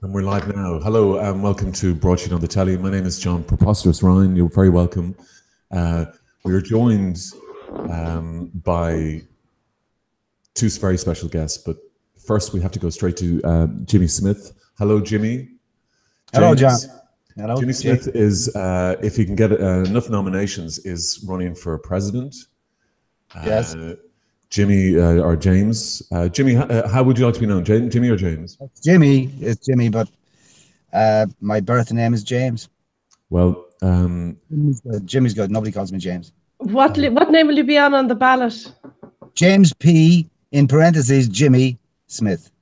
And we're live now. Hello and welcome to Broadsheet on the Telly. My name is John Preposterous Ryan. You're very welcome. We are joined by two very special guests, but first we have to go straight to Jimmy Smith. Hello, Jimmy. Hello, John. Hello. Jimmy Smith is, if he can get enough nominations, is running for president. Yes. Jimmy or James. Jimmy, how would you like to be known? Jimmy or James? It's Jimmy, but my birth name is James. Well, Jimmy's good. Nobody calls me James. What name will you be on the ballot? James P. in parentheses Jimmy Smith.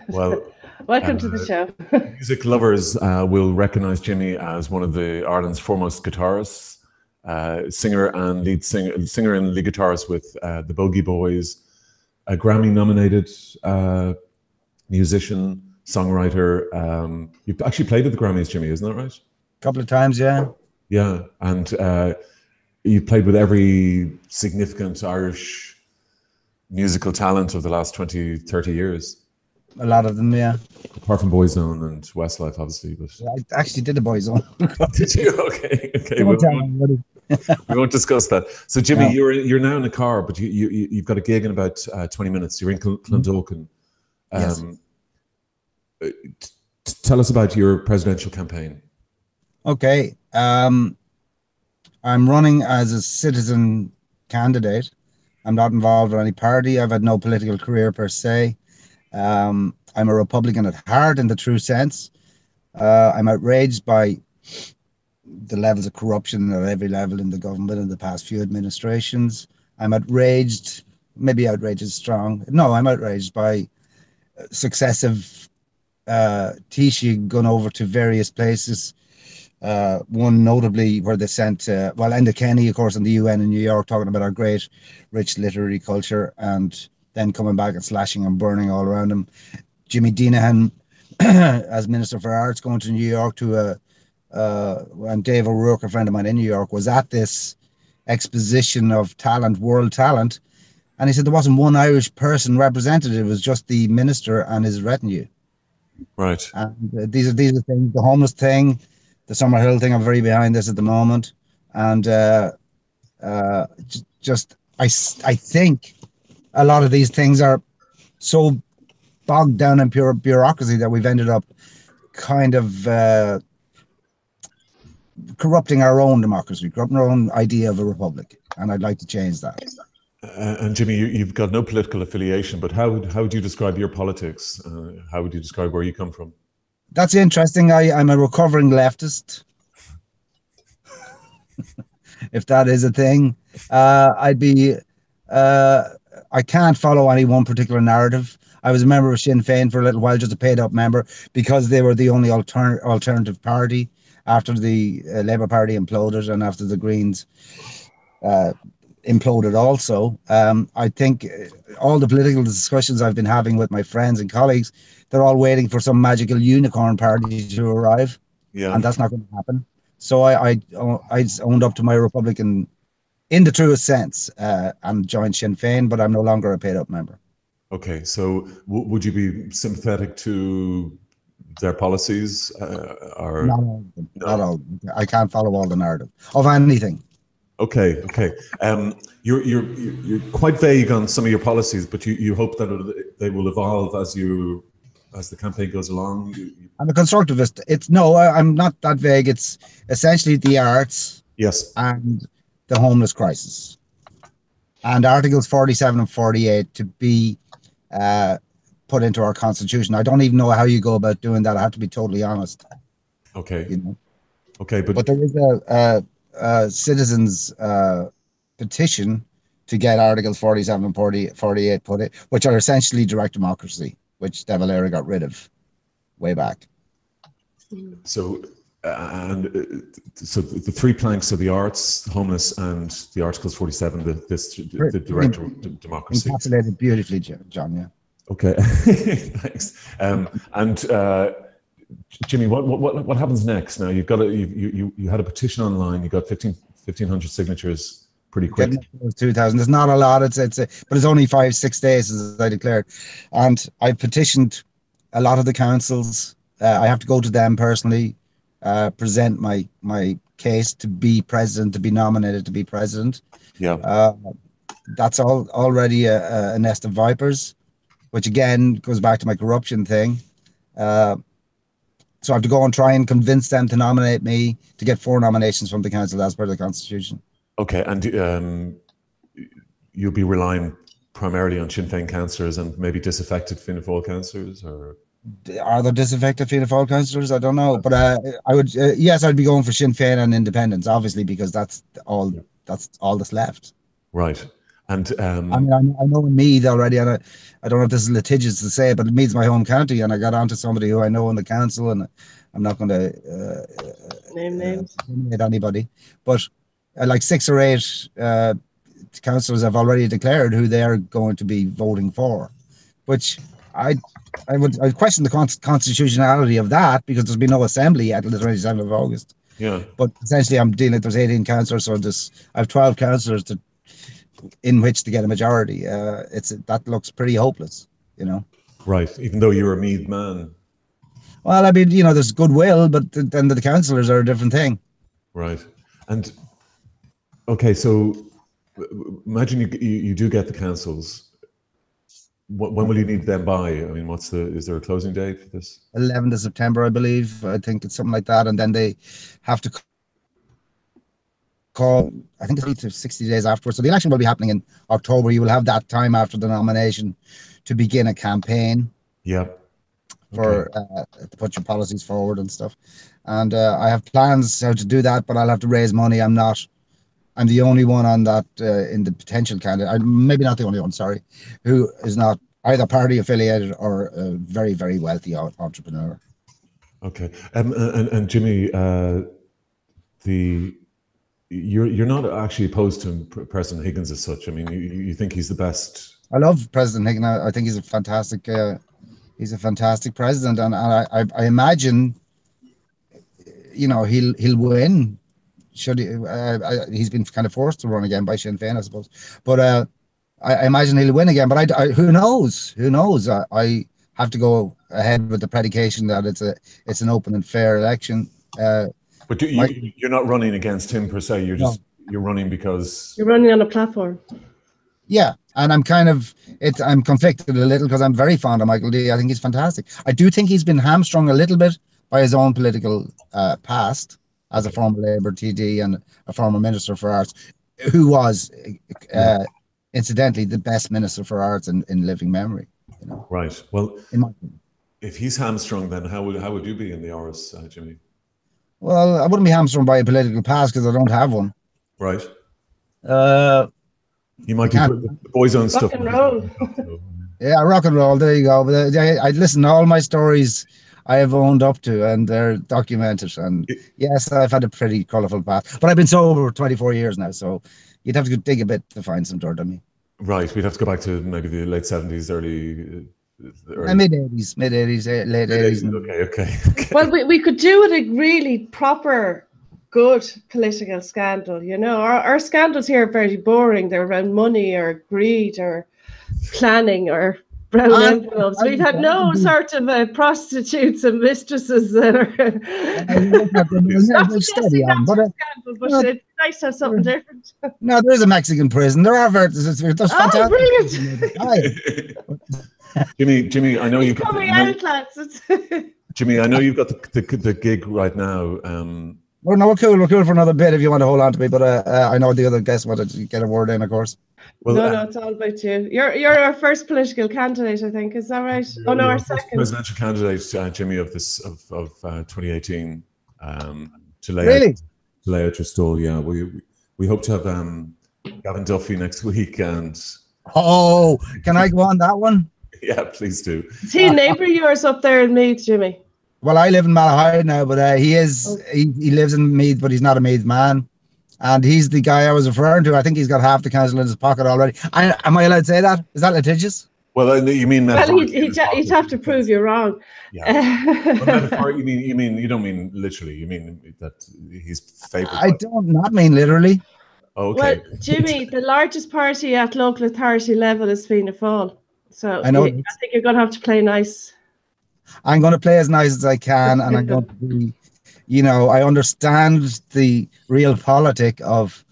Well, welcome to the show. Music lovers will recognise Jimmy as one of Ireland's foremost guitarists. Singer and lead guitarist with the Bogey Boys, a Grammy-nominated musician, songwriter. You've actually played at the Grammys, Jimmy, isn't that right? A couple of times, yeah. Yeah, and you've played with every significant Irish musical talent of the last 20, 30 years. A lot of them, yeah. Apart from Boyzone and Westlife, obviously. But I actually did the Boyzone. Did you? Okay. We won't discuss that. So, Jimmy, no. You're now in a car, but you've got a gig in about 20 minutes. You're in Clondalkin. Yes. Tell us about your presidential campaign. Okay. I'm running as a citizen candidate. I'm not involved with any party. I've had no political career per se. I'm a Republican at heart in the true sense. I'm outraged by the levels of corruption at every level in the government in the past few administrations. I'm outraged, maybe outrage is strong. No, I'm outraged by successive Taoiseach gone over to various places. One notably where they sent, Enda Kenny, of course, in the UN in New York, talking about our great, rich literary culture, and then coming back and slashing and burning all around him. Jimmy Deanahan, as Minister for Arts, going to New York to and Dave O'Rourke, a friend of mine in New York, was at this exposition of talent, world talent, and he said there wasn't one Irish person represented. It was just the minister and his retinue. Right. And these are things. The homeless thing, the Summerhill thing. I'm very behind this at the moment, and I think a lot of these things are so bogged down in pure bureaucracy that we've ended up kind of corrupting our own democracy, corrupting our own idea of a republic, and I'd like to change that. And Jimmy, you've got no political affiliation, but how would you describe your politics? How would you describe where you come from? That's interesting. I'm a recovering leftist, if that is a thing. I can't follow any one particular narrative. I was a member of Sinn Féin for a little while, just a paid-up member, because they were the only alternative party after the Labour Party imploded and after the Greens imploded also. I think all the political discussions I've been having with my friends and colleagues, they're all waiting for some magical unicorn party to arrive. Yeah. And that's not going to happen. So I owned up to my Republican in the truest sense and joined Sinn Féin, but I'm no longer a paid-up member. Okay, so would you be sympathetic to their policies? Or not all. I can't follow all the narrative of anything. Okay. You're quite vague on some of your policies, but you hope that they will evolve as the campaign goes along. I'm a constructivist. I'm not that vague. It's essentially the arts, yes, and the homeless crisis, and Articles 47 and 48 to be put into our constitution. I don't even know how you go about doing that. I have to be totally honest. Okay. Okay, but there is a citizens petition to get Articles 47 and 48 put in, which are essentially direct democracy, which De Valera got rid of way back. So the three planks of the arts, homeless, and the Articles 47, the direct democracy. Encapsulated beautifully, John. Yeah. Okay, thanks. Jimmy, what happens next? Now you had a petition online. You got 1,500 signatures pretty quick. 2,000. It's not a lot. But it's only 5-6 days, as I declared, and I petitioned a lot of the councils I have to go to them personally, present my case to be president, to be nominated to be president. Yeah. That's already a nest of vipers, which again goes back to my corruption thing. So I have to go and try and convince them to nominate me to get 4 nominations from the council as per the constitution. Okay, and you'll be relying primarily on Sinn Féin councillors and maybe disaffected Fianna Fáil councillors, or are there disaffected Fianna Fáil councillors? I don't know, but I would yes, I'd be going for Sinn Féin and independents, obviously, because that's all that's left. Right. And I mean, I know in Meath already, and I don't know if this is litigious to say, but Meath's my home county, and I got onto somebody who I know in the council, and I'm not going to name names, eliminate anybody, but like 6 or 8 councillors have already declared who they are going to be voting for, which I would question the constitutionality of that, because there's been no assembly yet until the 27th of August. Yeah. But essentially, I'm dealing. There's 18 councillors, so I have 12 councillors in which to get a majority. That looks pretty hopeless, you know. Right. Even though you're a Meath man. Well, I mean, you know, there's goodwill, but then the councillors are a different thing. Right. And okay, so imagine you do get the councils. When will you need them by? I mean, is there a closing date for this? 11th of September, I believe. I think it's something like that. And then they have to call, I think it's 60 days afterwards. So the election will be happening in October. You will have that time after the nomination to begin a campaign. Yeah. For to put your policies forward and stuff. And I have plans how to do that, but I'll have to raise money. I'm the only one on that in the potential candidate. Maybe not the only one, sorry, who is not either party affiliated or a very, very wealthy entrepreneur. Okay. And Jimmy, you're not actually opposed to President Higgins as such. I mean, you think he's the best? I love President Higgins. I think he's a fantastic president, and I imagine, you know, he'll win. Should he? He's been kind of forced to run again by Sinn Féin, I suppose. But I imagine he'll win again. But who knows? Who knows? I have to go ahead with the predication that it's an open and fair election. But you're not running against him per se. You're running because you're running on a platform. Yeah, and I'm conflicted a little because I'm very fond of Michael D. I think he's fantastic. I do think he's been hamstrung a little bit by his own political past as a former Labour TD and a former Minister for Arts, who was incidentally the best Minister for Arts in living memory. You know? Right. Well, if he's hamstrung, then how would you be in the Áras, Jimmy? Well, I wouldn't be hamstrung by a political past because I don't have one. Right. You might be the boys' own stuff. Rock and roll. Yeah, rock and roll. There you go. But I listen. All my stories I have owned up to, and they're documented. And yes, I've had a pretty colourful past. But I've been sober 24 years now, so you'd have to dig a bit to find some dirt on me. Right. We'd have to go back to maybe the late 70s, early mid 80s, late 80s. Okay. Well, we could do with a really proper, good political scandal. You know, our scandals here are very boring. They're around money or greed or planning or brown envelopes. We've had no sort of prostitutes and mistresses that are. But it's nice to have something different. No, there is a Mexican prison. There are there's fantastic. Brilliant. Jimmy, I know you've got Jimmy, I know you've got the gig right now. Well, no, we're cool for another bit if you want to hold on to me. But I know the other guests wanted to get a word in, of course. Well, no, it's all about you. You're our first political candidate, I think. Is that right? Oh no, our second presidential candidate, Jimmy, of 2018. To lay out your stall. Yeah, we hope to have Gavin Duffy next week. And can I go on that one? Yeah, please do. Is he a neighbour of yours up there in Meath, Jimmy? Well, I live in Malahide now, but he lives in Meath, but he's not a Meath man. And he's the guy I was referring to. I think he's got half the council in his pocket already. Am I allowed to say that? Is that litigious? Well, you mean he'd have to prove you wrong. Yeah. You don't mean literally. You mean that he's favoured. I don't not mean literally. Okay. Well, Jimmy, the largest party at local authority level is Fianna Fáil. So I think you're going to have to play nice. I'm going to play as nice as I can, and I'm going to be, you know, I understand the real politic of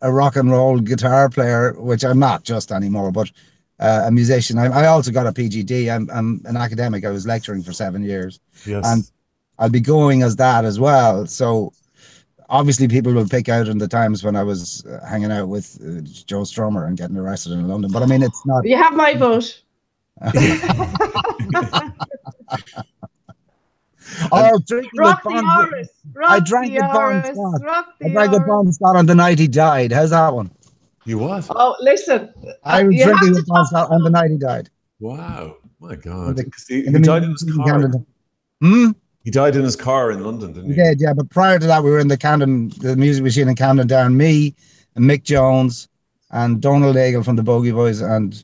a rock and roll guitar player, which I'm not just anymore, but a musician. I also got a PGD. I'm an academic. I was lecturing for 7 years, and Yes. I'll be going as that as well. So obviously people will pick out in the times when I was hanging out with Joe Strummer and getting arrested in London. But I mean, it's not. You have my vote. Oh, drinking with Rock the Bon. Oris. I Rock drank the with Bon Oris. Scott. Rock I the drank with Oris. Bon Scott on the night he died. How's that one? You what? Oh, listen. I was You have drinking to with Bon talk Scott on the night he died. Wow. My In God. the, 'Cause he in the died in his museum in car. Camden. Hmm? He died in his car in London, didn't He he? did, yeah. But prior to that, we were in the music machine in Camden Down. Me and Mick Jones and Donald Eagle from the Bogey Boys and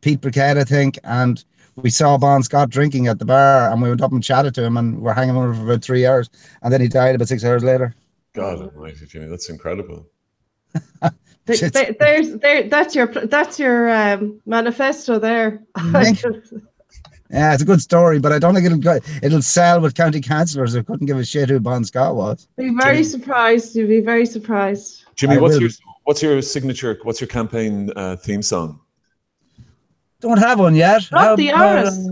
Pete Briquette, I think. And we saw Bon Scott drinking at the bar, and we went up and chatted to him, and we're hanging with him for about 3 hours. And then he died about 6 hours later. God almighty, Jimmy, that's incredible. That's your manifesto there. Yeah, it's a good story, but I don't think it'll sell with county councillors who couldn't give a shit who Bon Scott was. Be very surprised. You'll be very surprised. Jimmy, what's your signature? What's your campaign theme song? Don't have one yet. Rock the Oris.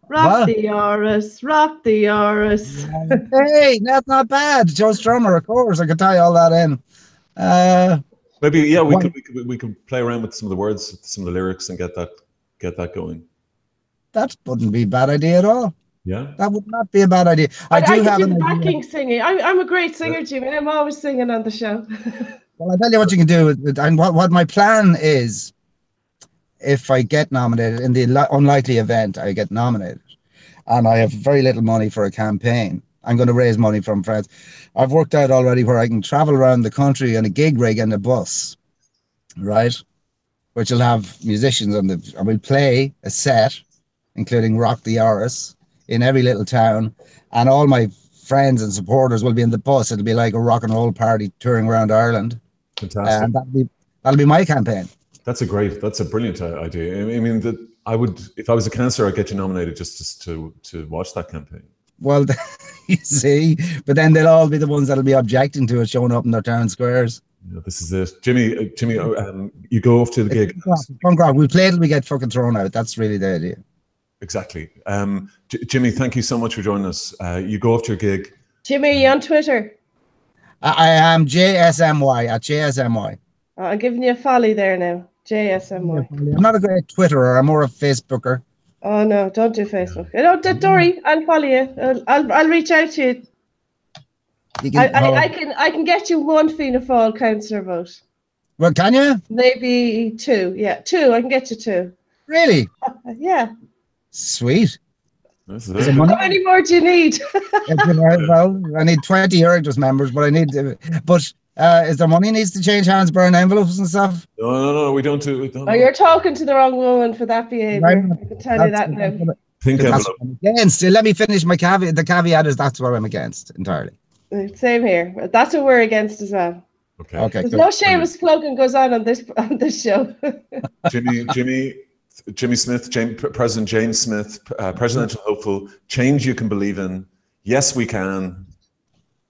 Rock What? the Oris. Rock the Oris. Hey, that's not bad. Joe Strummer, of course. I could tie all that in. Maybe, yeah, What? we could play around with some of the words, some of the lyrics, and get that going. That wouldn't be a bad idea at all. Yeah, That would not be a bad idea. I do could have do an idea. backing singing. I'm a great singer, Jimmy. I'm always singing on the show. Well, I'll tell you what you can do. And what my plan is, if I get nominated, in the unlikely event I get nominated, and I have very little money for a campaign, I'm going to raise money from friends. I've worked out already where I can travel around the country on a gig rig and a bus, right? Which will have musicians on the, and we'll play a set, including Rock the Oris, in every little town, and all my friends and supporters will be in the bus. It'll be like a rock and roll party touring around Ireland. fantastic. And that'll be my campaign. That's a brilliant idea. I mean, if I was a councillor, I'd get you nominated just to watch that campaign. Well, you see, but then they'll all be the ones that'll be objecting to it showing up in their town squares. Yeah, this is it, Jimmy. You go off to the gig. Punk rock. We'll play till we get fucking thrown out. That's really the idea. Exactly. Jimmy, thank you so much for joining us. You go off to your gig. Jimmy, are you on Twitter? I am JSMY at JSMY. I'm giving you a folly there now. JSMY. I'm not a great Twitterer. I'm more a Facebooker. Oh no, don't do Facebook. No, don't worry. I'll follow you. I'll reach out to you. I can get you one Fianna Fáil councillor vote. Well, can you? Maybe two. Yeah, two. I can get you two. Really? Yeah. Sweet. This Is is it it. money? How many more do you need? Well, I need 20 Erictus members, but I need. But is there money needs to change hands, burn envelopes and stuff? No, we don't do. Oh, you're talking to the wrong woman for that behaviour. I can tell you that now. Think That's envelope. what I'm against. Let me finish my caveat. The caveat is that's what I'm against entirely. Same here. That's what we're against as well. Okay. Okay. There's Good. no shameless plugging goes on this show. Jimmy Smith, President James Smith, presidential hopeful. Change you can believe in. Yes, we can.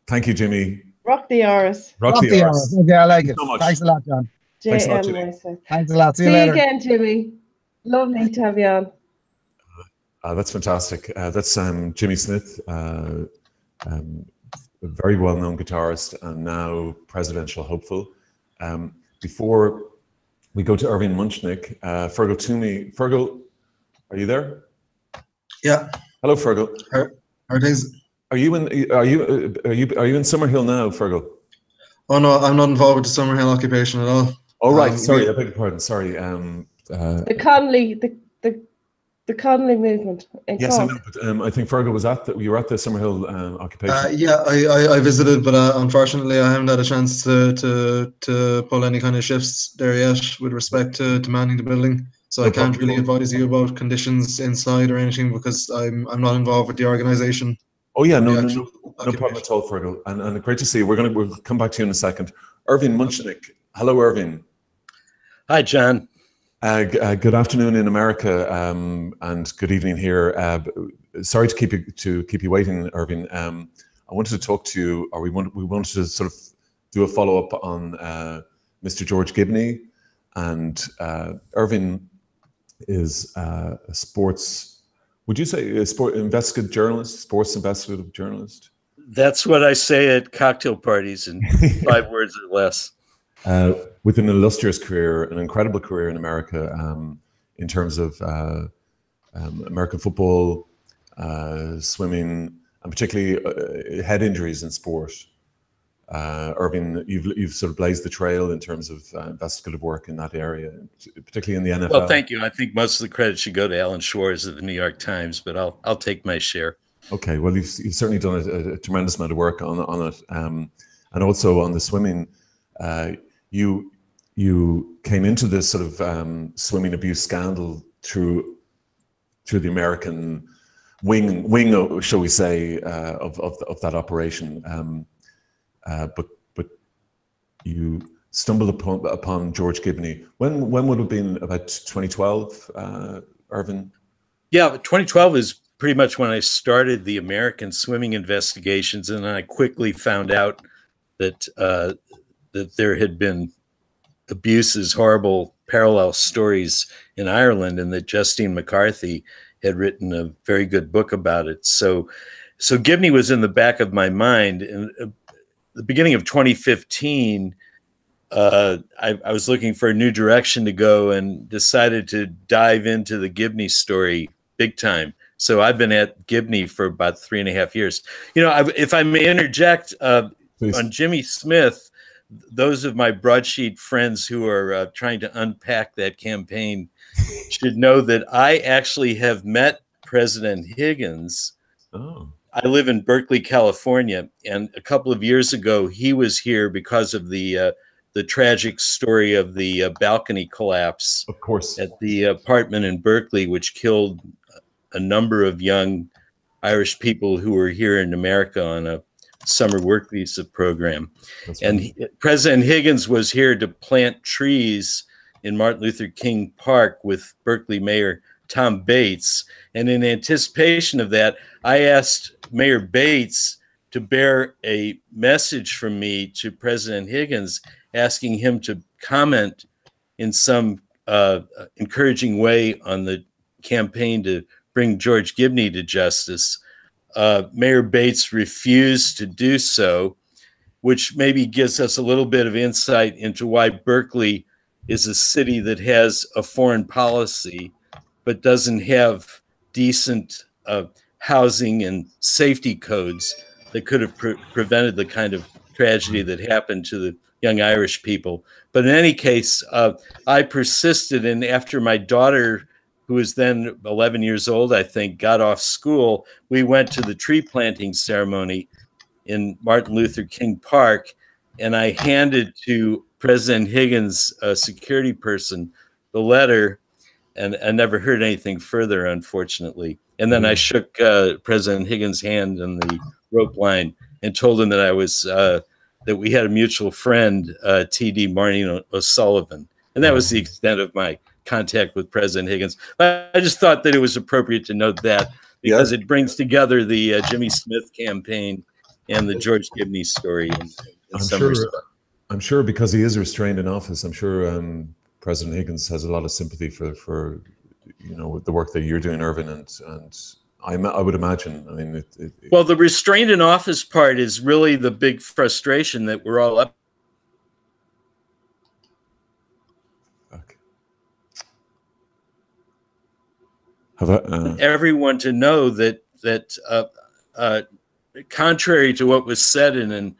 Thank you, Jimmy. Rock the Oris. Rock the arse. Okay, I like it. so much. Thanks a lot, John. Thanks a lot, Jimmy. JM. Thanks a lot. See See you you later. again, Jimmy. Lovely to have you on. That's fantastic. That's Jimmy Smith, a very well-known guitarist and now presidential hopeful. Before we go to Irving Munchnick, Fergal Toomey. Fergal, are you there? Yeah. Hello, Fergal. How are things? Are you in Summerhill now, Fergal? Oh no, I'm not involved with the Summerhill occupation at all. Oh right, sorry, I beg your pardon. Sorry. The Connolly movement. Yes, I know, but I think Fergal was you were at the Summerhill occupation. Yeah, I visited, but unfortunately, I haven't had a chance to pull any kind of shifts there yet with respect to manning the building. So I can't really advise you about conditions inside or anything because I'm not involved with the organisation. Oh yeah, no problem at all, Fergal. And great to see you. We'll come back to you in a second. Irving Munchnick. Hello, Irving. Hi, John. Good afternoon in America, and good evening here. Sorry to keep you waiting, Irving. I wanted to talk to you, or we wanted to sort of do a follow up on Mr. George Gibney, and Irving is a sports. Would you say a sports investigative journalist? That's what I say at cocktail parties in 5 words or less. With an illustrious career, an incredible career in America, in terms of American football, swimming, and particularly head injuries in sport. Irving, you've sort of blazed the trail in terms of investigative work in that area, particularly in the NFL. Well, thank you. I think most of the credit should go to Alan Schwartz of the New York Times, but I'll take my share. Okay, well, you've certainly done a tremendous amount of work on it, and also on the swimming. You came into this sort of swimming abuse scandal through the American wing, shall we say, of that operation. But you stumbled upon George Gibney. When would it have been? About 2012, Irvin? Yeah, 2012 is pretty much when I started the American swimming investigations, and I quickly found out that that there had been abuses, horrible parallel stories in Ireland, and that Justine McCarthy had written a very good book about it. So Gibney was in the back of my mind. And the beginning of 2015, I was looking for a new direction to go and decided to dive into the Gibney story big time. So I've been at Gibney for about 3.5 years. You know, if I may interject, on Jimmy Smith, those of my broadsheet friends who are trying to unpack that campaign should know that I actually have met President Higgins. Oh. I live in Berkeley, California, and a couple of years ago he was here because of the tragic story of the balcony collapse, of course, at the apartment in Berkeley, which killed a number of young Irish people who were here in America on a summer work visa program. And President Higgins was here to plant trees in Martin Luther King Park with Berkeley Mayor Tom Bates. And in anticipation of that, I asked Mayor Bates to bear a message from me to President Higgins, asking him to comment in some encouraging way on the campaign to bring George Gibney to justice. Mayor Bates refused to do so, which maybe gives us a little bit of insight into why Berkeley is a city that has a foreign policy, but doesn't have decent housing and safety codes that could have prevented the kind of tragedy that happened to the young Irish people. But in any case, I persisted, and after my daughter, who was then 11 years old, I think, got off school, we went to the tree planting ceremony in Martin Luther King Park, and I handed to President Higgins, a security person, the letter, and I never heard anything further, unfortunately. And then I shook President Higgins' hand on the rope line and told him that I was that we had a mutual friend, T.D. Martin O'Sullivan, and that was the extent of my contact with President Higgins. I just thought that it was appropriate to note that, because it brings together the Jimmy Smith campaign and the George Gibney story. I'm sure because he is restrained in office, I'm sure President Higgins has a lot of sympathy for you know, the work that you're doing, Irvin, and I would imagine. I mean, well, the restrained in office part is really the big frustration that we're all up. Everyone to know that contrary to what was said in an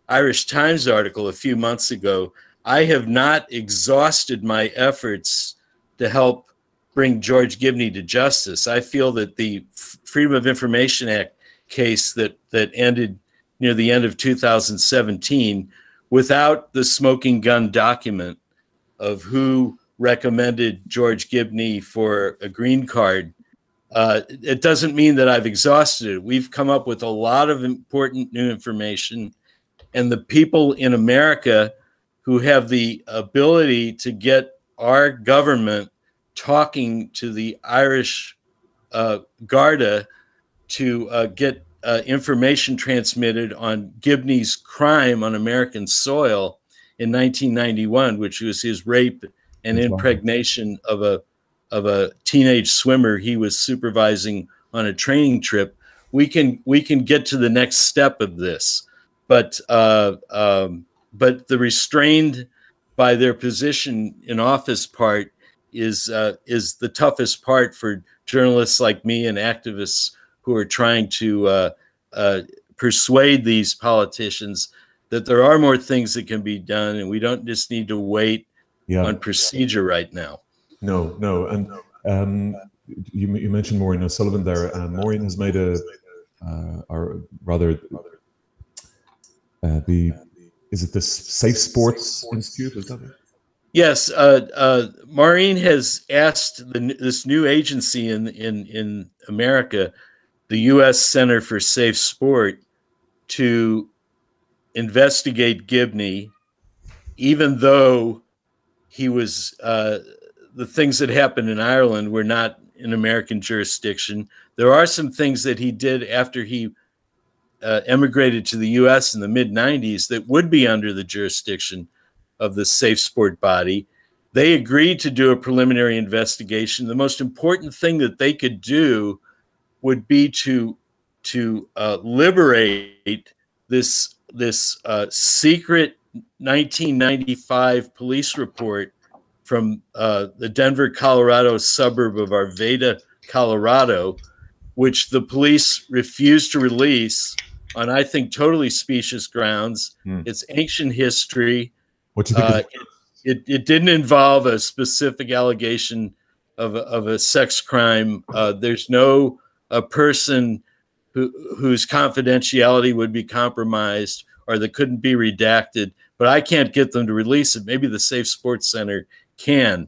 Irish Times article a few months ago, I have not exhausted my efforts to help bring George Gibney to justice. I feel that the Freedom of Information Act case that ended near the end of 2017, without the smoking gun document of who recommended George Gibney for a green card, it doesn't mean that I've exhausted it. We've come up with a lot of important new information, and the people in America who have the ability to get our government talking to the Irish Garda to get information transmitted on Gibney's crime on American soil in 1991, which was his rape and impregnation of a teenage swimmer he was supervising on a training trip. We can get to the next step of this, but the restrained by their position in office part is the toughest part for journalists like me and activists who are trying to persuade these politicians that there are more things that can be done, and we don't just need to wait on procedure right now. No, and you mentioned Maureen O'Sullivan there. Maureen has made or rather, is it the Safe Sports Institute? Is that it? Yes, Maureen has asked this new agency in America, the U.S. Center for Safe Sport, to investigate Gibney, even though he was the things that happened in Ireland were not in American jurisdiction. There are some things that he did after he emigrated to the U.S. in the mid-90s that would be under the jurisdiction of the Safe Sport body. They agreed to do a preliminary investigation. The most important thing that they could do would be to liberate this secret 1995 police report from the Denver, Colorado suburb of Arvada, Colorado, which the police refused to release on, I think, totally specious grounds. It's ancient history. What do you think? It didn't involve a specific allegation of a sex crime. There's no person whose confidentiality would be compromised or that couldn't be redacted, but I can't get them to release it. Maybe the Safe Sports Center can.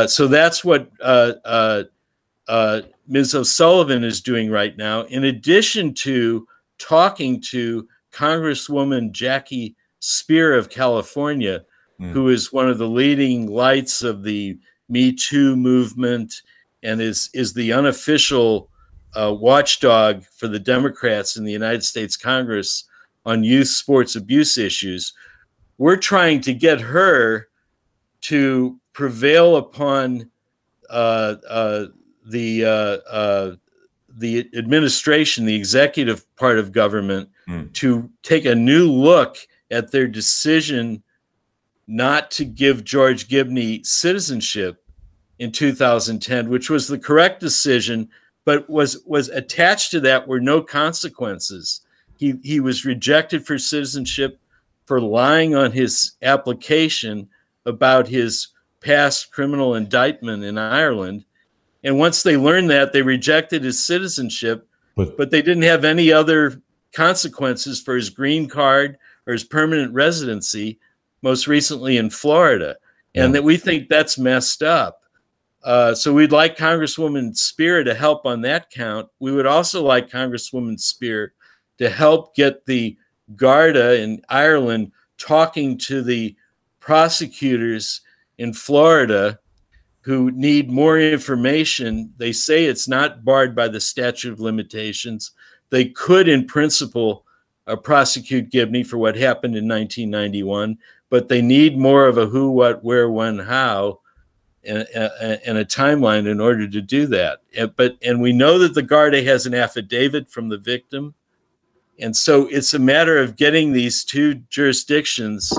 So that's what Ms. O'Sullivan is doing right now, in addition to talking to Congresswoman Jackie Spear of California, who is one of the leading lights of the Me Too movement and is the unofficial watchdog for the Democrats in the United States Congress on youth sports abuse issues. We're trying to get her to prevail upon the administration, the executive part of government, to take a new look at their decision not to give George Gibney citizenship in 2010, which was the correct decision, but was attached to that were no consequences. He was rejected for citizenship for lying on his application about his past criminal indictment in Ireland. And once they learned that, they rejected his citizenship, but they didn't have any other consequences for his green card or his permanent residency, most recently in Florida. And that we think that's messed up. So we'd like Congresswoman Spear to help on that count. We would also like Congresswoman Spear to help get the Garda in Ireland talking to the prosecutors in Florida who need more information. They say it's not barred by the statute of limitations. They could, in principle, prosecute Gibney for what happened in 1991, but they need more of a who, what, where, when, how, and a timeline in order to do that. And we know that the Garda has an affidavit from the victim. And so it's a matter of getting these two jurisdictions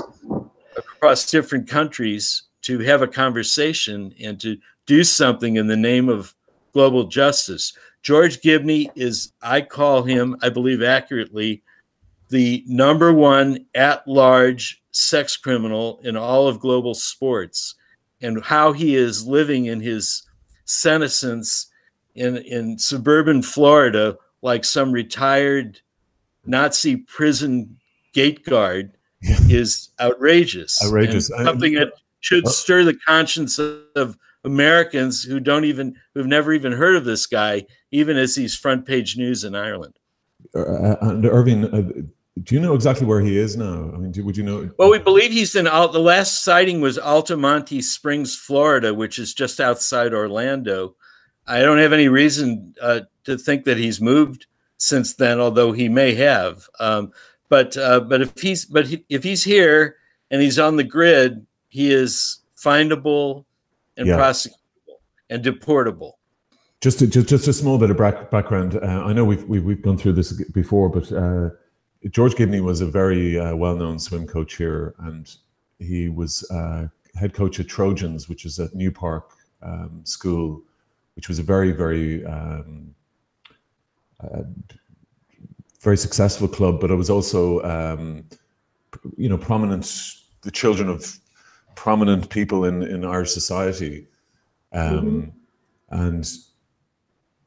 across different countries to have a conversation and to do something in the name of global justice. George Gibney is, I call him, I believe accurately, the #1 at-large sex criminal in all of global sports. And how he is living in his senescence in suburban Florida like some retired Nazi prison gate guard is outrageous. Outrageous. And something that should stir the conscience of Americans who've never even heard of this guy, even as he's front page news in Ireland. And Irving, Do you know exactly where he is now? I mean, would you know? Well, we believe he's in the last sighting was Altamonte Springs, Florida, which is just outside Orlando. I don't have any reason to think that he's moved since then, although he may have. But if he's here and he's on the grid, he is findable and prosecutable and deportable. Just a small bit of background. I know we've gone through this before, but George Gibney was a very well-known swim coach here, and he was head coach at Trojans, which is at New Park School, which was a very, very very successful club. But it was also, prominent. The children of prominent people in Irish society, and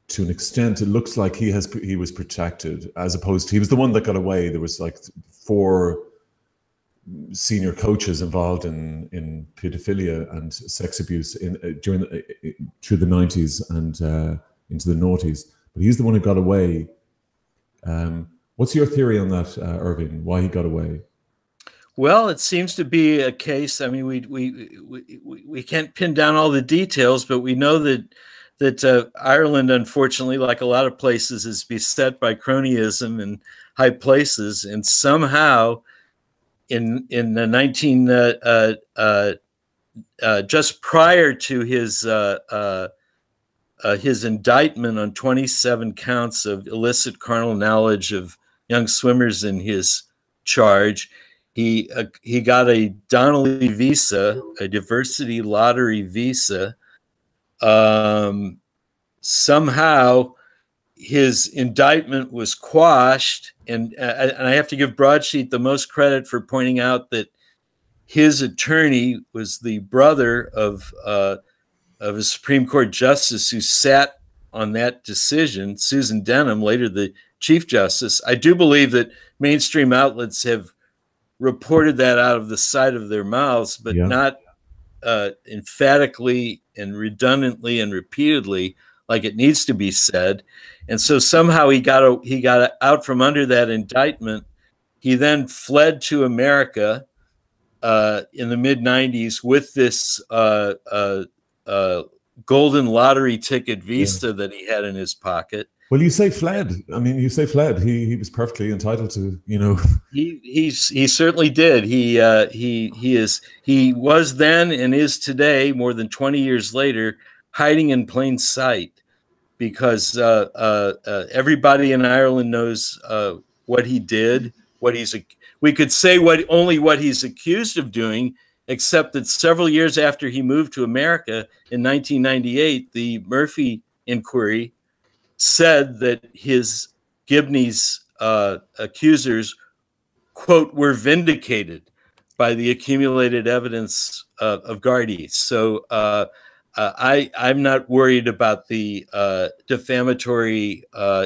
to an extent, it looks like he was protected, as opposed to he was the one that got away. There was like 4 senior coaches involved in pedophilia and sex abuse through the 90s and into the noughties. But he's the one who got away. What's your theory on that, Irving? Why he got away? Well, it seems to be a case. I mean, we can't pin down all the details, but we know that Ireland, unfortunately, like a lot of places, is beset by cronyism in high places, and somehow, in the just prior to his indictment on 27 counts of illicit carnal knowledge of young swimmers in his charge, he got a Donnelly visa, a diversity lottery visa. Somehow his indictment was quashed, and I have to give Broadsheet the most credit for pointing out that his attorney was the brother of a Supreme Court justice who sat on that decision, Susan Denham, later the Chief Justice. I do believe that mainstream outlets have reported that out of the side of their mouths, but not emphatically and redundantly and repeatedly like it needs to be said. And so somehow he got out from under that indictment. He then fled to America in the mid-90s with this golden lottery ticket visa that he had in his pocket. Well, you say fled. I mean, you say fled. He was perfectly entitled to, He certainly did. He was then and is today, more than 20 years later, hiding in plain sight, because everybody in Ireland knows what he did. We could say only what he's accused of doing, except that several years after he moved to America in 1998, the Murphy inquiry said that Gibney's accusers, quote, were vindicated by the accumulated evidence of Gardaí. So I'm not worried about the defamatory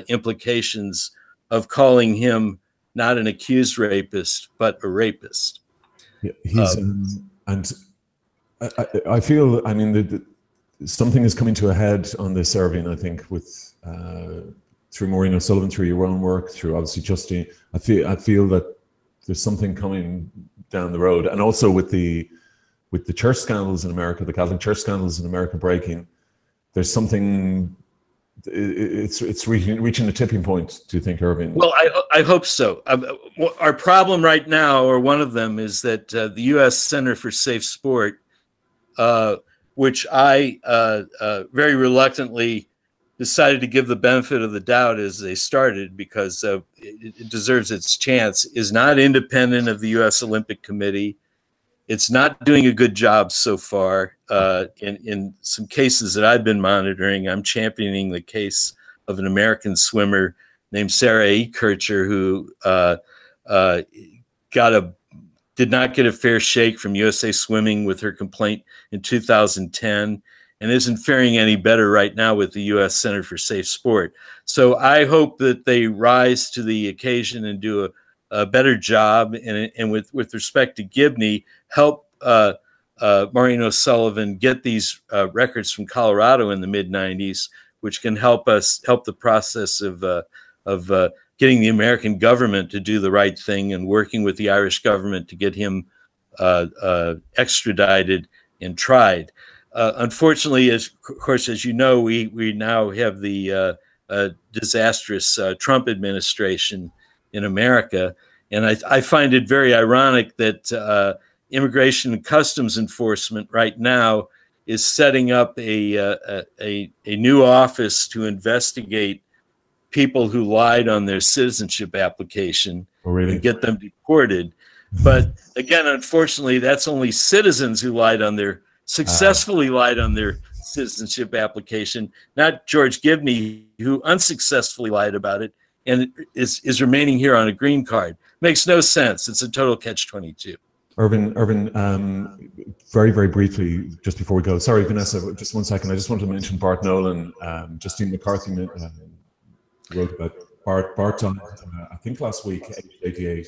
implications of calling him not an accused rapist, but a rapist. Yeah, and I feel, I mean, something is coming to a head on this, Irving, I think, with through Maureen O'Sullivan, through your own work, through obviously Justine. I feel that there's something coming down the road, and also with the church scandals in America, the Catholic church scandals in America breaking, there's something. It's reaching a tipping point. Do you think, Irving? Well, I hope so. Our problem right now, or one of them, is that the U.S. Center for Safe Sport, which I very reluctantly decided to give the benefit of the doubt as they started, because it deserves its chance, is not independent of the U.S. Olympic Committee. It's not doing a good job so far. In some cases that I've been monitoring, I'm championing the case of an American swimmer named Sarah E. Kircher, who did not get a fair shake from USA Swimming with her complaint in 2010, and isn't faring any better right now with the U.S. Center for Safe Sport. So I hope that they rise to the occasion and do a better job, and with respect to Gibney, help Maureen O'Sullivan get these records from Colorado in the mid-90s, which can help the process of getting the American government to do the right thing and working with the Irish government to get him extradited and tried. Unfortunately, of course, as you know, we now have the disastrous Trump administration in America. And I find it very ironic that Immigration and Customs Enforcement right now is setting up a new office to investigate people who lied on their citizenship application and get them deported. But again, unfortunately, that's only citizens who successfully lied on their citizenship application, not George Gibney, who unsuccessfully lied about it and is remaining here on a green card. Makes no sense. It's a total catch-22. Irvin, very, very briefly, just before we go. Sorry, Vanessa, just 1 second. I just wanted to mention Bart Nolan. Justine McCarthy wrote about Bart died, I think last week, age 88.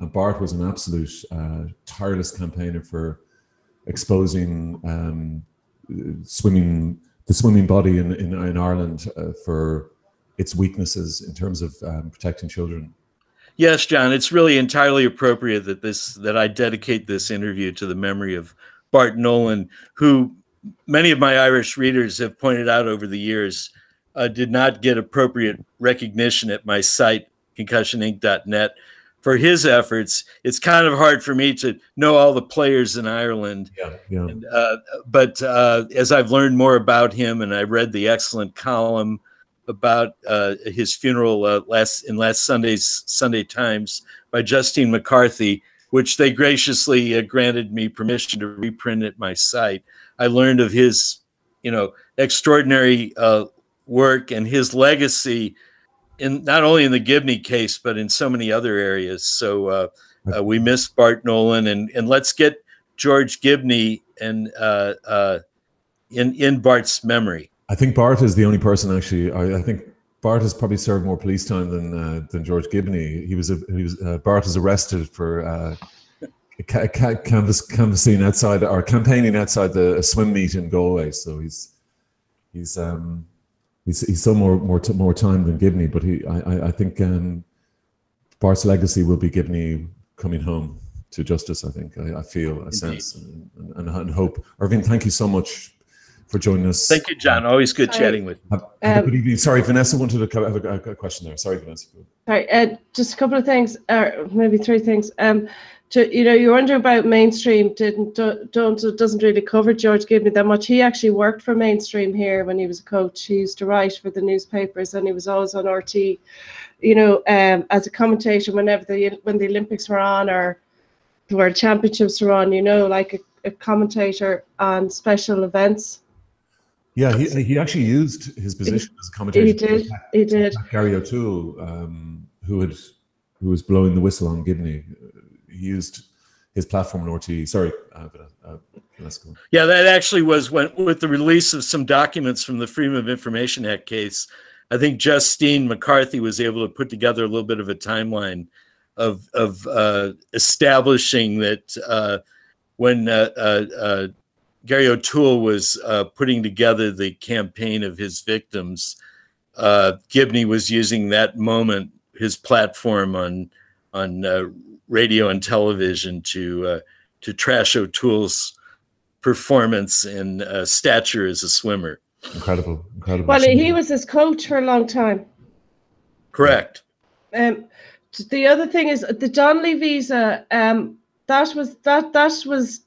And Bart was an absolute tireless campaigner for exposing the swimming body in Ireland for its weaknesses in terms of protecting children. Yes, John, it's really entirely appropriate that I dedicate this interview to the memory of Bart Nolan, who many of my Irish readers have pointed out over the years did not get appropriate recognition at my site, concussioninc.net, for his efforts. It's kind of hard for me to know all the players in Ireland. Yeah. And, but as I've learned more about him, and I read the excellent column about his funeral in last Sunday's Sunday Times by Justine McCarthy, which they graciously granted me permission to reprint at my site, I learned of his, extraordinary work and his legacy in not only in the Gibney case, but in so many other areas. So we miss Bart Nolan, and let's get George Gibney and in Bart's memory. I think Bart is the only person actually. I think Bart has probably served more police time than George Gibney. Bart was arrested for canvassing outside or campaigning outside a swim meet in Galway. So he's still more time than Gibney. But I think Bart's legacy will be Gibney coming home to justice. I think I feel a sense and hope. Irvin, thank you so much for joining us. Thank you, John. Always good chatting with you. Have a good evening. Sorry, Vanessa wanted to have a question there. Sorry, Vanessa. Sorry, just a couple of things, or maybe three things. You're wondering about Mainstream. Doesn't really cover George Gibney that much. He actually worked for Mainstream here when he was a coach. He used to write for the newspapers, and he was always on RT. As a commentator when the Olympics were on or the World Championships were on. Like a commentator on special events. Yeah, he actually used his position as a commentator. He did. Gary O'Toole, who was blowing the whistle on Gibney, he used his platform in RT. Sorry, let's go. Yeah, that actually was with the release of some documents from the Freedom of Information Act case. I think Justine McCarthy was able to put together a little bit of a timeline of establishing that when Gary O'Toole was putting together the campaign of his victims, Gibney was using that moment, his platform on radio and television, to trash O'Toole's performance and stature as a swimmer. Incredible. Well, he was his coach for a long time. Correct. The other thing is the Donnelly visa. That was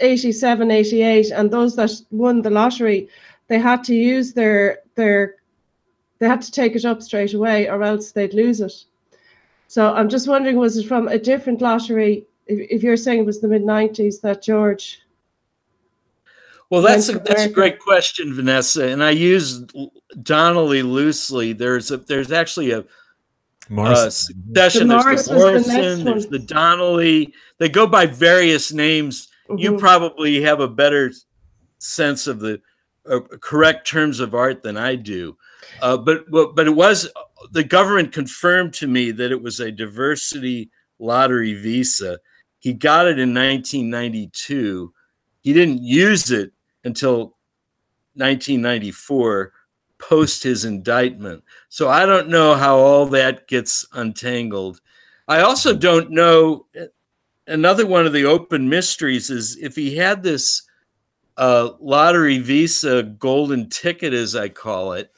87, 88, and those that won the lottery, they had to use they had to take it up straight away, or else they'd lose it. So I'm just wondering, was it from a different lottery? If you're saying it was the mid-90s that George. Well, that's a great question, Vanessa, and I use Donnelly loosely. There's actually a succession. There's the Morrison, there's the Donnelly. They go by various names. Mm-hmm. You probably have a better sense of the correct terms of art than I do. But it was, the government confirmed to me that it was a diversity lottery visa. He got it in 1992. He didn't use it until 1994. post his indictment. So I don't know how all that gets untangled. I also don't know, another one of the open mysteries is if he had this lottery visa golden ticket, as I call it,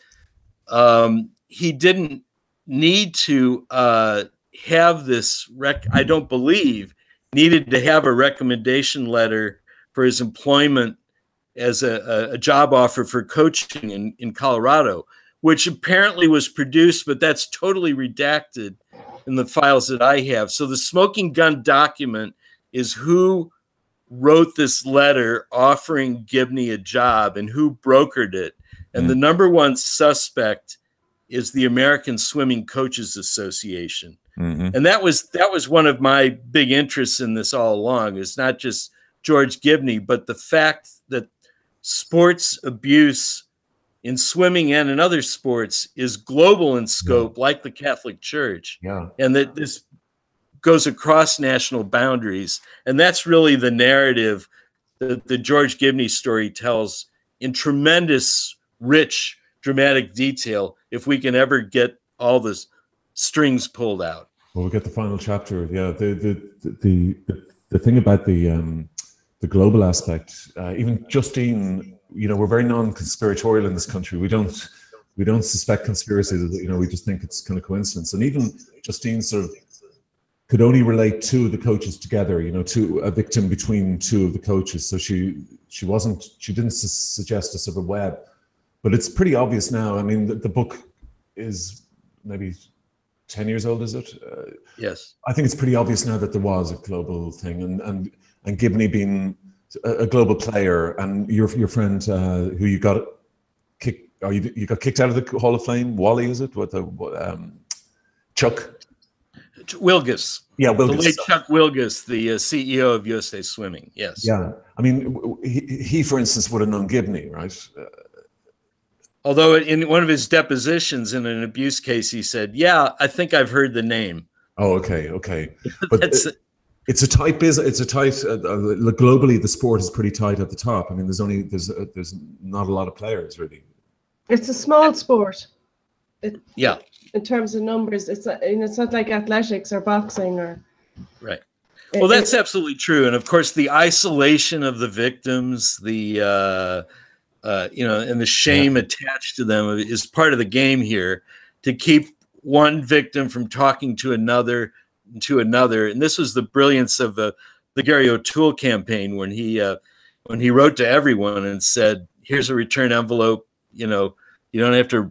he didn't need to have this, I don't believe, needed to have a recommendation letter for his employment as a job offer for coaching in Colorado, which apparently was produced, but that's totally redacted in the files that I have. So the smoking gun document is who wrote this letter offering Gibney a job and who brokered it. And the number one suspect is the American Swimming Coaches Association. And that was one of my big interests in this all along. It's not just George Gibney, but the fact that sports abuse in swimming and in other sports is global in scope, like the Catholic Church, and that this goes across national boundaries. And that's really the narrative that the George Gibney story tells in tremendous, rich, dramatic detail, if we can ever get all the strings pulled out. Well, we'll get the final chapter. Yeah, the thing about the global aspect, even Justine, you know, we're very non-conspiratorial in this country. We don't suspect conspiracy. You know, we just think it's kind of coincidence. And even Justine sort of could only relate two of the coaches together, you know, to a victim between two of the coaches. So she didn't suggest a sort of web, but it's pretty obvious now. I mean, the book is maybe 10 years old, is it? Yes. I think it's pretty obvious now that there was a global thing, and Gibney being a global player, and your friend who you got kicked, or you got kicked out of the Hall of Fame, Wally, is it? What Chuck Wilgus. Yeah, Wilgus. The late Chuck Wilgus, the CEO of USA Swimming. Yes. Yeah, I mean, he for instance would have known Gibney, right? Although in one of his depositions in an abuse case, he said, "Yeah, I think I've heard the name." Oh, okay. But it's a tight business. It's a tight. Globally, the sport is pretty tight at the top. I mean, there's not a lot of players really. It's a small sport. Yeah. In terms of numbers, it's not like athletics or boxing or. Right. Well, that's absolutely true, and of course, the isolation of the victims, the and the shame attached to them is part of the game here, to keep one victim from talking to another. And this was the brilliance of the Gary O'Toole campaign when he wrote to everyone and said, "Here's a return envelope. You know, you don't have to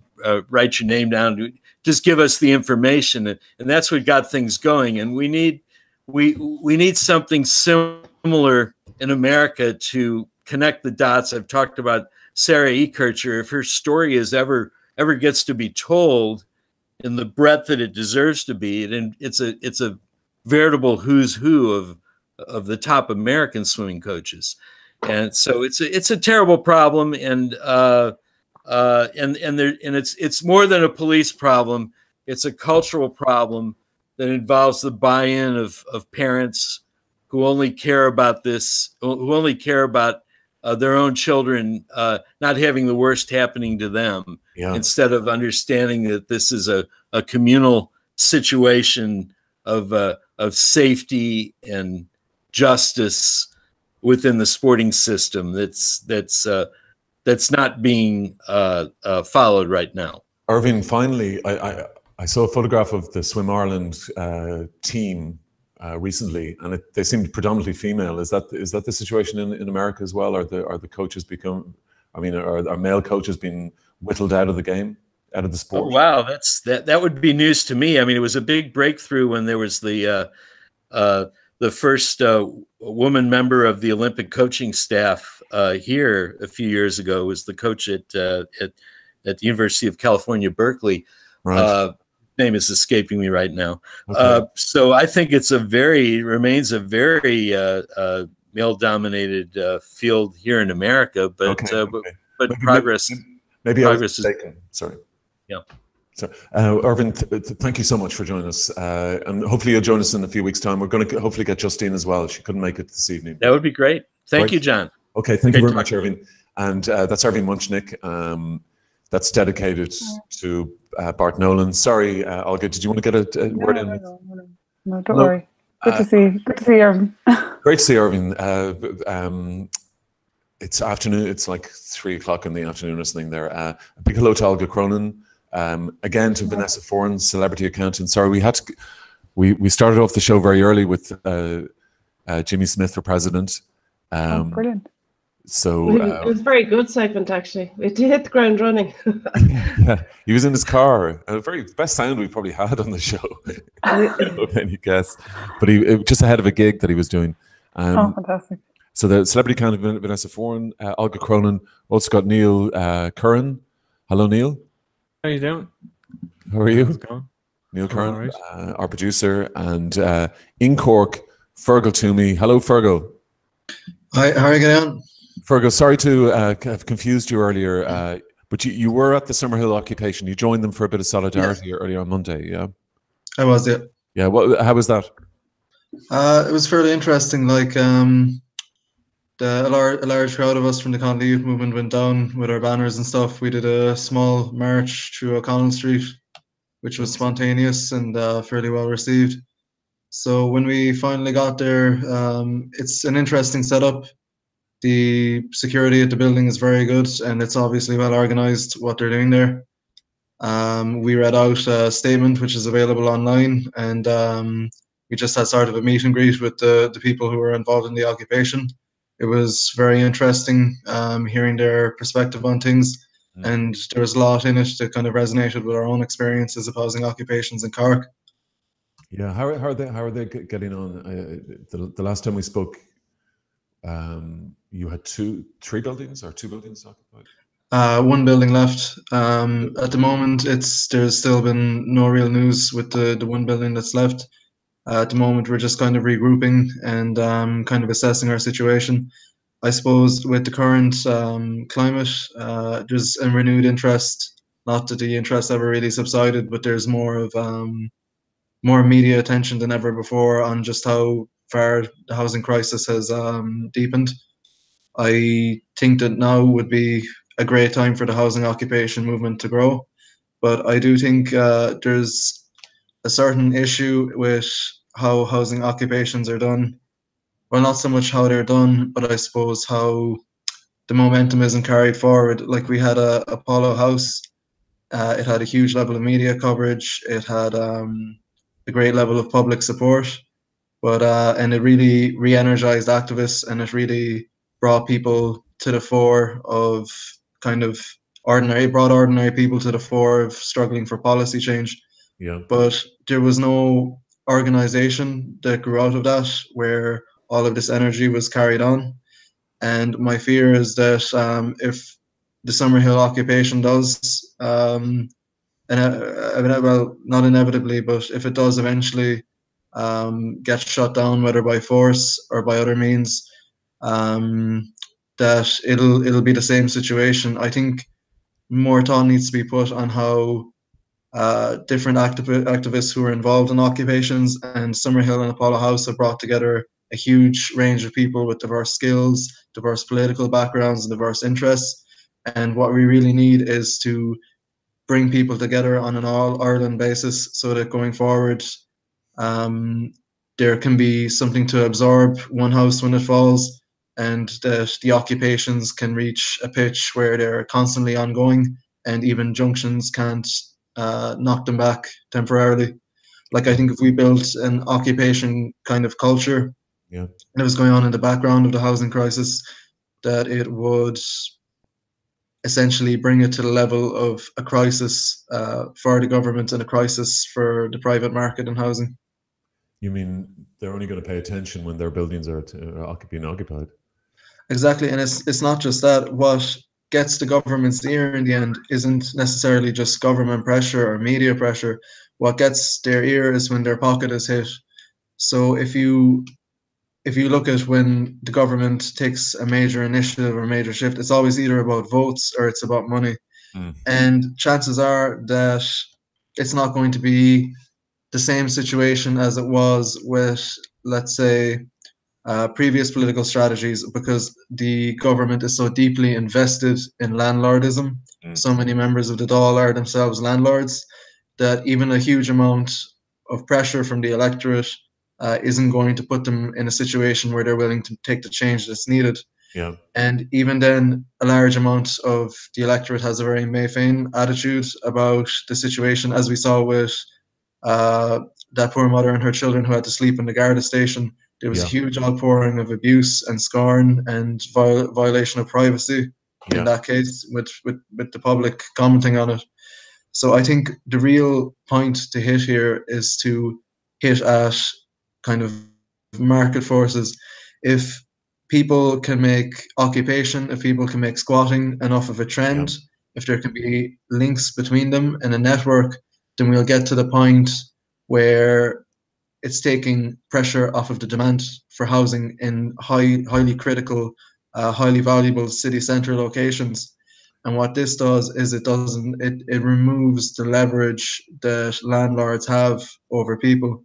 write your name down. Just give us the information." And that's what got things going. And we need something similar in America to connect the dots. I've talked about Sarah E. Kircher. If her story ever gets to be told in the breadth that it deserves to be, and it's a veritable who's who of the top American swimming coaches. And so it's a terrible problem, and it's more than a police problem. It's a cultural problem that involves the buy-in of parents who only care about this, who only care about their own children not having the worst happening to them, instead of understanding that this is a communal situation of safety and justice within the sporting system that's not being followed right now. Irving, finally, I saw a photograph of the Swim Ireland team recently, and they seemed predominantly female. Is that the situation in America as well? Are the coaches are male coaches being whittled out of the game, out of the sport? Oh, wow, that would be news to me. I mean, it was a big breakthrough when there was the first woman member of the Olympic coaching staff here a few years ago. Was the coach at the University of California, Berkeley. Right. Name is escaping me right now. Okay. So I think remains a very male-dominated field here in America, but progress. Maybe progress I was mistaken. Sorry. Yeah. So, Irving, thank you so much for joining us, and hopefully you'll join us in a few weeks' time. We're going to hopefully get Justine as well. She couldn't make it this evening. That would be great. Thank you, John. Okay, thank you very much, Irving. And that's Irving Munchnick. that's dedicated to Bart Nolan. Sorry, Olga, did you want to get a word in? No, don't worry. Good to see Irving. Great to see Irving. It's afternoon. It's like 3 o'clock in the afternoon or something there. A big hello to Olga Cronin. Again to Vanessa Foran, celebrity accountant. Sorry, we started off the show very early with Jimmy Smith for president. Brilliant. So it was a very good segment, actually. It hit the ground running. Yeah, he was in his car. A very best sound we probably had on the show. Any guess? But it just ahead of a gig that he was doing. Fantastic. So the celebrity accountant Vanessa Foran, Olga Cronin, also got Neil Curran. Hello, Neil. How you doing? How are you? How's it going? Neil Curran, right. our producer, and in Cork, Fergal Toomey. Hello, Fergal. Hi, how are you getting on? Fergal, sorry to have confused you earlier, but you were at the Summerhill occupation. You joined them for a bit of solidarity earlier on Monday, yeah? I was, yeah. Yeah, how was that? It was fairly interesting. Like, a large crowd of us from the Conley Youth Movement went down with our banners and stuff. We did a small march through O'Connell Street, which was spontaneous and fairly well received. So when we finally got there, it's an interesting setup. The security at the building is very good, and it's obviously well organized what they're doing there. We read out a statement which is available online, and we just had sort of a meet and greet with the people who were involved in the occupation. It was very interesting hearing their perspective on things, and there was a lot in it that kind of resonated with our own experiences of housing occupations in Cork. Yeah, how are they getting on? The last time we spoke, you had 3 buildings or 2 buildings occupied? One building left. At the moment, there's still been no real news with the one building that's left. At the moment, we're just kind of regrouping and kind of assessing our situation. I suppose with the current climate, there's a renewed interest. Not that the interest ever really subsided, but there's more media attention than ever before on just how far the housing crisis has deepened. I think that now would be a great time for the housing occupation movement to grow, but I do think there's a certain issue with how housing occupations are done. Well, not so much how they're done, but I suppose how the momentum isn't carried forward. Like we had a Apollo House, it had a huge level of media coverage, it had a great level of public support, but and it really re-energized activists, and it really brought people to the fore of kind of ordinary people to the fore of struggling for policy change. Yeah. But there was no organization that grew out of that where all of this energy was carried on. And my fear is that if the Summerhill occupation does, well, not inevitably, but if it does eventually get shut down, whether by force or by other means, that it'll be the same situation. I think more thought needs to be put on how different activists who are involved in occupations, and Summerhill and Apollo House have brought together a huge range of people with diverse skills, diverse political backgrounds, and diverse interests. And what we really need is to bring people together on an all-Ireland basis so that going forward, there can be something to absorb one house when it falls, and that the occupations can reach a pitch where they're constantly ongoing, and even junctions can't knock them back temporarily. Like, I think if we built an occupation kind of culture, yeah, and it was going on in the background of the housing crisis, that it would essentially bring it to the level of a crisis for the government and a crisis for the private market in housing. You mean they're only going to pay attention when their buildings are being occupied? Exactly, and it's not just that. What gets the government's ear in the end isn't necessarily just government pressure or media pressure. What gets their ear is when their pocket is hit. So if you look at when the government takes a major initiative or major shift, it's always either about votes or it's about money. And chances are that it's not going to be the same situation as it was with, let's say, previous political strategies, because the government is so deeply invested in landlordism so many members of the Dáil are themselves landlords, that even a huge amount of pressure from the electorate isn't going to put them in a situation where they're willing to take the change that's needed. Yeah. And even then, a large amount of the electorate has a very Mayfain attitude about the situation, as we saw with that poor mother and her children who had to sleep in the Garda station. There was a huge outpouring of abuse and scorn and violation of privacy in that case, with the public commenting on it. So I think the real point to hit here is to hit at kind of market forces. If people can make occupation, if people can make squatting enough of a trend, if there can be links between them and a network, then we'll get to the point where it's taking pressure off of the demand for housing in highly critical, highly valuable city centre locations. And what this does is it removes the leverage that landlords have over people,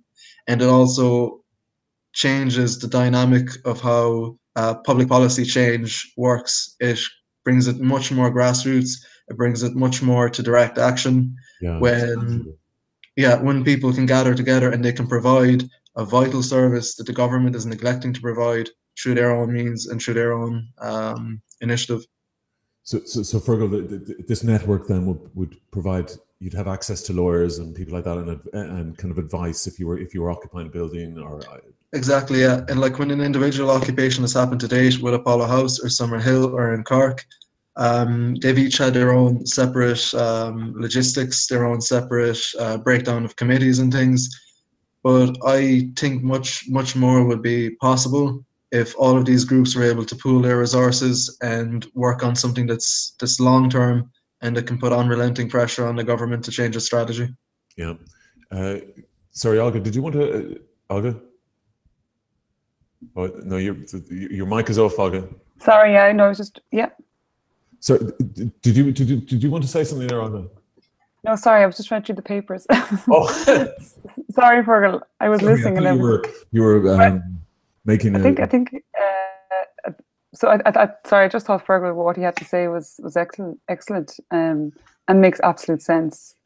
and it also changes the dynamic of how public policy change works. It brings it much more grassroots. It brings it much more to direct action. When people can gather together and they can provide a vital service that the government is neglecting to provide through their own means and through their own initiative. So Fergal, this network then would provide, you'd have access to lawyers and people like that, and kind of advice if you were occupying a building or. Exactly, yeah. And like when an individual occupation has happened to date with Apollo House or Summerhill or in Cork, they've each had their own separate logistics, their own separate breakdown of committees and things. But I think much more would be possible if all of these groups were able to pool their resources and work on something that's long term and that can put unrelenting pressure on the government to change its strategy. Yeah. Sorry, Olga, did you want to, Olga? Oh, no, your mic is off, Olga. Sorry, yeah, no, it's just, yeah. So, did you want to say something there, Olga? No, sorry, I was just trying to read the papers. Oh, sorry, Fergal. I was listening, and you were making. I think. So sorry, I just thought Fergal, what he had to say was excellent, and makes absolute sense.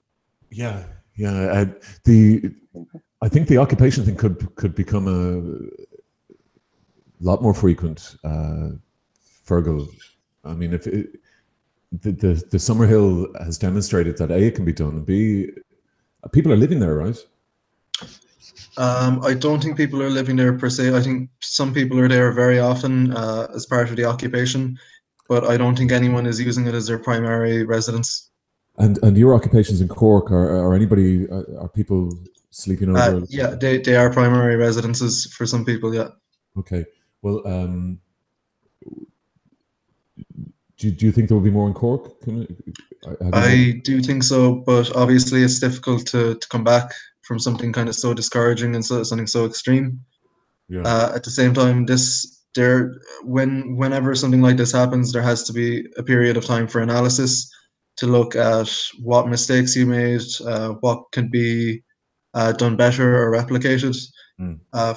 Yeah. I think the occupation thing could become a lot more frequent. Fergal, I mean, if the Summerhill has demonstrated that A, it can be done, and B, people are living there, right? I don't think people are living there per se. I think some people are there very often as part of the occupation, but I don't think anyone is using it as their primary residence. And your occupations in Cork, are people sleeping over? Yeah, they are primary residences for some people, yeah. Okay. Well, do you think there will be more in Cork? I do think so, but obviously it's difficult to come back from something kind of so discouraging and something so extreme. Yeah. At the same time, whenever something like this happens, there has to be a period of time for analysis to look at what mistakes you made, what can be done better or replicated.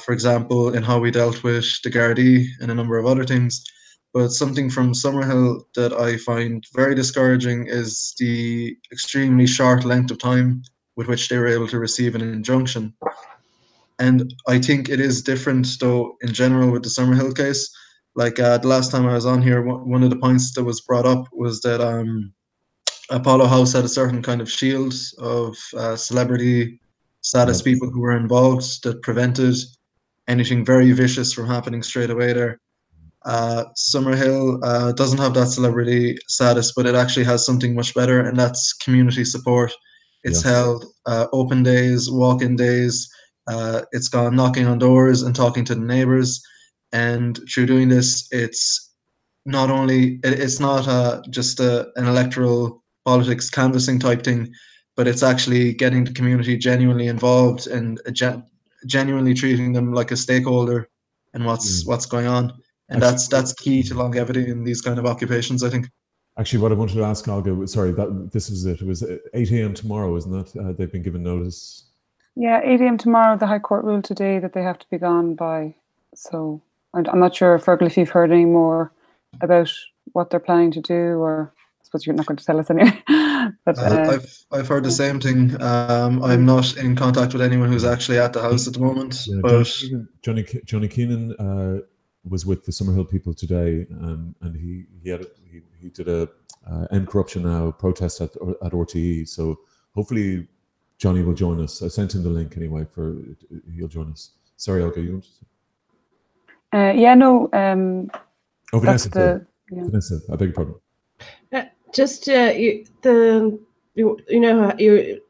For example, in how we dealt with the Gardaí and a number of other things. But something from Summerhill that I find very discouraging is the extremely short length of time with which they were able to receive an injunction. And I think it is different, though, in general with the Summerhill case. Like the last time I was on here, one of the points that was brought up was that Apollo House had a certain kind of shield of celebrity status people who were involved that prevented anything very vicious from happening straight away there. Summerhill doesn't have that celebrity status, but it actually has something much better, and that's community support. It's held open days, walk-in days. It's gone knocking on doors and talking to the neighbours, and through doing this, it's not only it's not just an electoral politics canvassing type thing, but it's actually getting the community genuinely involved and genuinely treating them like a stakeholder in what's going on. And actually, that's key to longevity in these kind of occupations, I think. Actually, what I wanted to ask Olga, sorry, this was it. It was 8 a.m. tomorrow, isn't it? They've been given notice. Yeah, 8 a.m. tomorrow. The High Court ruled today that they have to be gone by. So I'm not sure, Fergal, if you've heard any more about what they're planning to do, or suppose you're not going to tell us anyway. But I've heard the same thing. I'm not in contact with anyone who's actually at the house at the moment. Yeah, but Johnny Keenan was with the Summerhill people today, and he did a end corruption now protest at RTE. So hopefully Johnny will join us. I sent him the link anyway. He'll join us. Sorry, Olga, you want to say? Yeah, no. Vanessa, Vanessa, I beg your pardon. Just you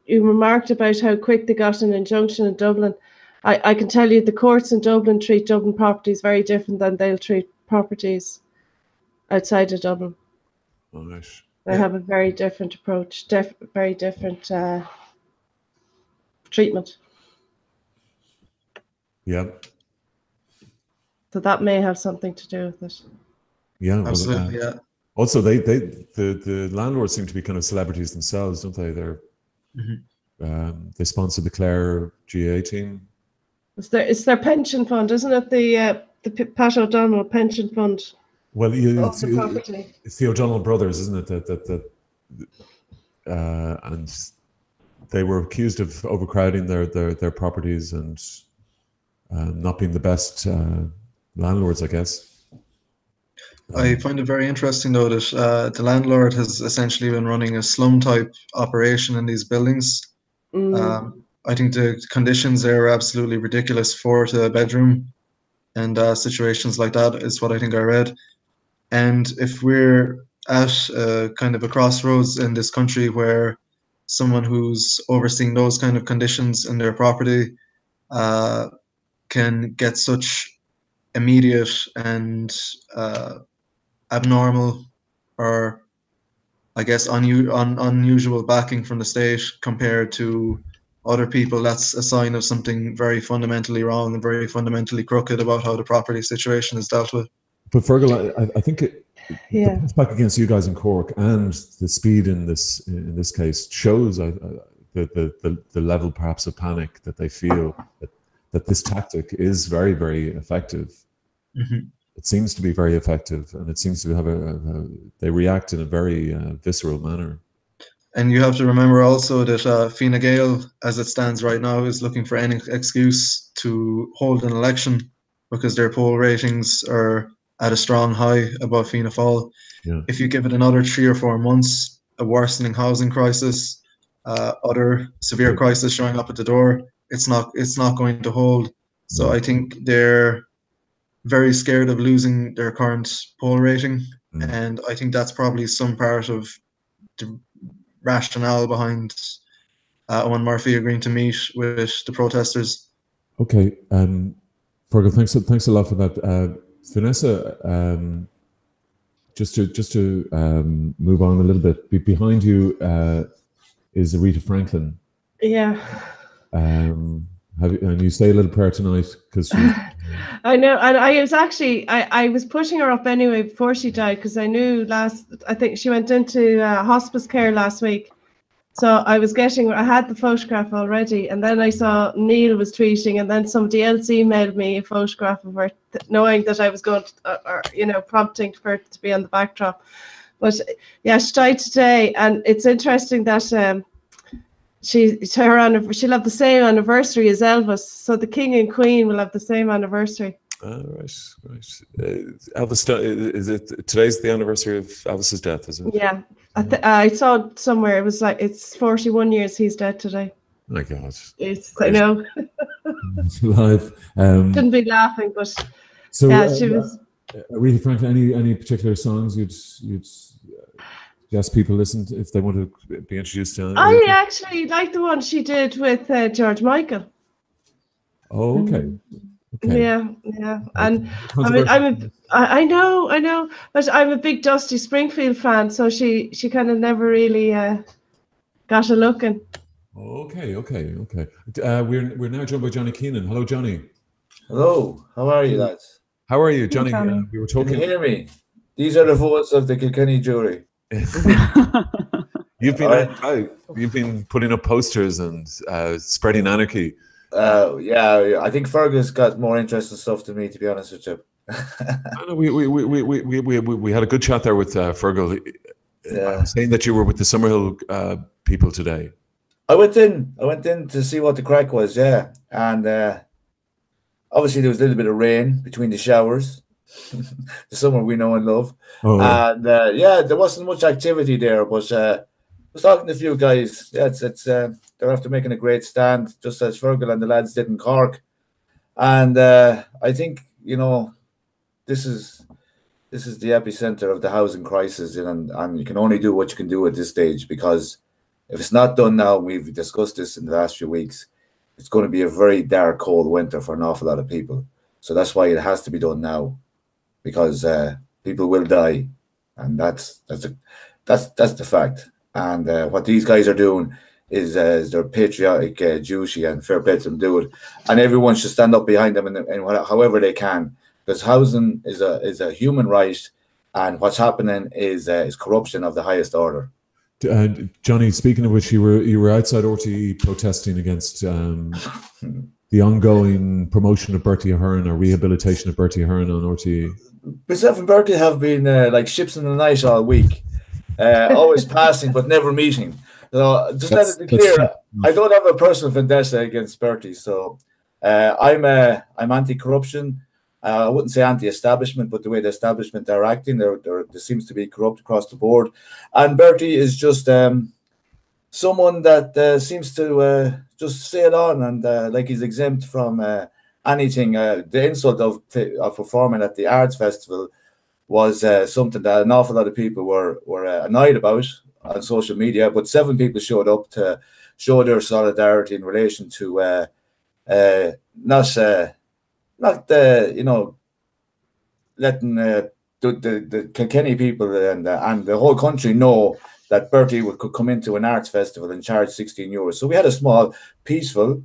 remarked about how quick they got an injunction in Dublin. I can tell you the courts in Dublin treat Dublin properties very different than they'll treat properties outside of Dublin. Oh, nice. They have a very different approach, very different treatment. Yeah. So that may have something to do with it. Yeah, well, absolutely. Yeah. Also, the landlords seem to be kind of celebrities themselves, don't they? They sponsor the Clare GA team. It's their pension fund, isn't it? The Pat O'Donnell pension fund. Well, it's the O'Donnell brothers, isn't it? And they were accused of overcrowding their properties and not being the best landlords, I guess. I find it very interesting, though, that the landlord has essentially been running a slum-type operation in these buildings. I think the conditions there are absolutely ridiculous for the bedroom, and situations like that is what I think I read. And if we're at kind of a crossroads in this country where someone who's overseeing those kind of conditions in their property can get such immediate and abnormal, or I guess unusual backing from the state compared to other people, that's a sign of something very fundamentally wrong and very fundamentally crooked about how the property situation is dealt with. But Fergal, I think the pushback against you guys in Cork and the speed in this case shows the level perhaps of panic that they feel that this tactic is very, very effective. Mm-hmm. It seems to be very effective, and it seems to have they react in a very visceral manner. And you have to remember also that Fine Gael, as it stands right now, is looking for any excuse to hold an election because their poll ratings are at a strong high above Fianna Fáil. Yeah. If you give it another 3 or 4 months, a worsening housing crisis, other severe crisis showing up at the door, it's not going to hold. So I think they're very scared of losing their current poll rating, and I think that's probably some part of the rationale behind Owen Murphy agreeing to meet with the protesters. Okay, Fergal, thanks a lot for that. Vanessa, just to move on a little bit, behind you is Aretha Franklin. Yeah. And you say a little prayer tonight because I know, and I was pushing her up anyway before she died because I knew I think she went into hospice care last week. So I had the photograph already, and then I saw Neil was tweeting, and then somebody else emailed me a photograph of her, knowing that I was going to, prompting for it to be on the backdrop. But yeah, she died today, and it's interesting that she'll have the same anniversary as Elvis, so the King and Queen will have the same anniversary. Right. Elvis, is it today's the anniversary of Elvis's death? Is it? Yeah, I saw somewhere it was like it's 41 years he's dead today. Oh my God, I know. Live. Shouldn't be laughing, but so yeah, she was. Aretha Franklin, any particular songs you'd suggest people listen to if they want to be introduced to? I actually like the one she did with George Michael. Oh, okay. Yeah, and I know, but I'm a big Dusty Springfield fan, so she kind of never really got a look in. Okay. We're now joined by Johnny Keenan. Hello, Johnny. Hello. How are you, lads? How are you, Johnny? Johnny. We were talking. Can you hear me? These are the votes of the Kilkenny jury. You've been putting up posters and spreading anarchy. Yeah, I think Fergus got more interesting stuff than me, to be honest with you. I know we had a good chat there with Fergal. saying that you were with the Summerhill people today. I went in to see what the crack was, yeah. And obviously there was a little bit of rain between the showers. The summer we know and love. Oh, and there wasn't much activity there, but I was talking to a few guys. Yeah, it's they're after making a great stand, just as Fergal and the lads did in Cork. And I think, you know, this is the epicenter of the housing crisis, and you can only do what you can do at this stage, because if it's not done now, we've discussed this in the last few weeks, it's going to be a very dark, cold winter for an awful lot of people. So that's why it has to be done now, because people will die, and that's the fact. And what these guys are doing is their patriotic duty, and fair play to them do it. And everyone should stand up behind them in however they can, because housing is a human right, and what's happening is corruption of the highest order. Johnny, speaking of which, you were outside RTE protesting against the ongoing promotion of Bertie Ahern, or rehabilitation of Bertie Ahern on RTE. Myself and Bertie have been like ships in the night all week, always passing but never meeting. So just let it be clear, I don't have a personal vendetta against Bertie. So I'm anti-corruption. I wouldn't say anti-establishment, but the way the establishment are acting, there seems to be corrupt across the board. And Bertie is just someone that seems to just sail on, and like he's exempt from anything. The insult of performing at the Arts Festival was something that an awful lot of people were annoyed about on social media, but 7 people showed up to show their solidarity in relation to not you know, letting the Kilkenny people and the whole country know that Bertie could come into an arts festival and charge €16. So we had a small, peaceful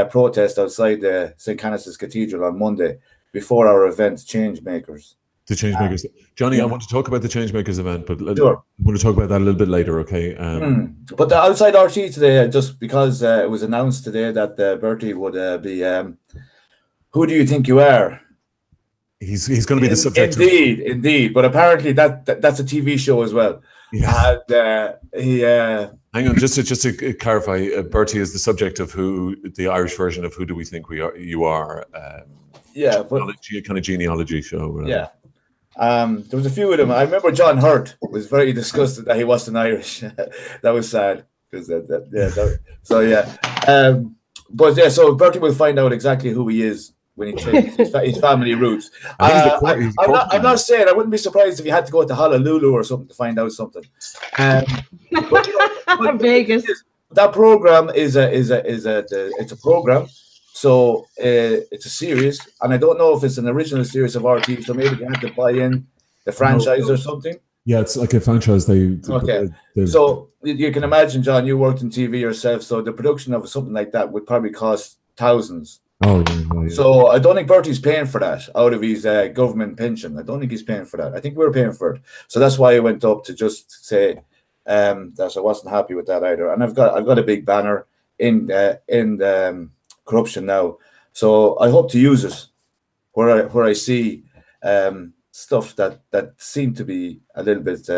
protest outside the St. Canice's Cathedral on Monday before our event, Changemakers. The Changemakers. Johnny, I want to talk about the Changemakers event, but sure. I want to talk about that a little bit later, okay? But outside RT today, just because it was announced today that Bertie would be... who do you think you are? He's going to be the subject. Indeed. But apparently that's a TV show as well. Yeah. And hang on, just to clarify, Bertie is the subject of the Irish version of Who Do We Think You Are? Kind of genealogy show. Yeah. There was a few of them. I remember John Hurt was very disgusted that he wasn't Irish. That was sad. So Bertie will find out exactly who he is when he changes his family roots. I'm not saying, I wouldn't be surprised if he had to go to Honolulu or something to find out something. But Vegas. That program is a program. So it's a series, and I don't know if it's an original series of RT, so maybe they have to buy in the franchise or something. Yeah, it's like a franchise. Okay. So you can imagine, John, you worked in TV yourself, so the production of something like that would probably cost thousands. Oh, yeah. So I don't think Bertie's paying for that out of his government pension. I don't think he's paying for that. I think we're paying for it. So that's why I went up to just say that I wasn't happy with that either. And I've got a big banner in corruption now, so I hope to use it where I see stuff that seem to be a little bit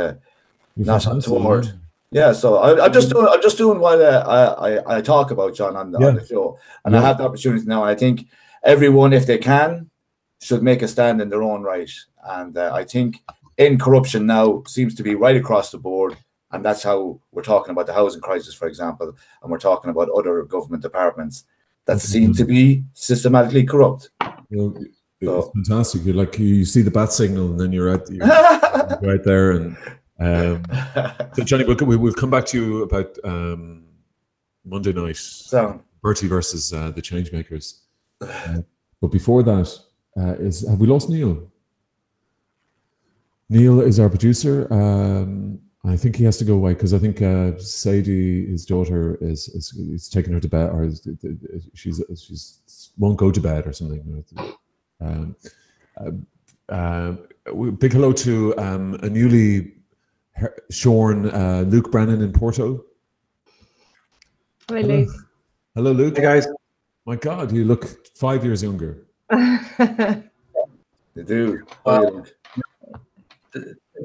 not untoward. Yeah, so I'm just doing what I talk about, John, on the show, and I have the opportunity now. And I think everyone, if they can, should make a stand in their own right. And I think in corruption now seems to be right across the board, and that's how we're talking about the housing crisis, for example, and we're talking about other government departments that seem to be systematically corrupt. It's fantastic. You see the bat signal, and then you're right there. And so, Johnny, we'll come back to you about Monday night, Bertie versus the Changemakers. But before that, have we lost Neil? Neil is our producer. I think he has to go away because I think Sadie, his daughter, is taking her to bed, or she's won't go to bed or something. Big hello to a newly shorn Luke Brennan in Porto. Hi, Luke. Hello, Luke. Hey, guys. My God, you look 5 years younger. They do. Well,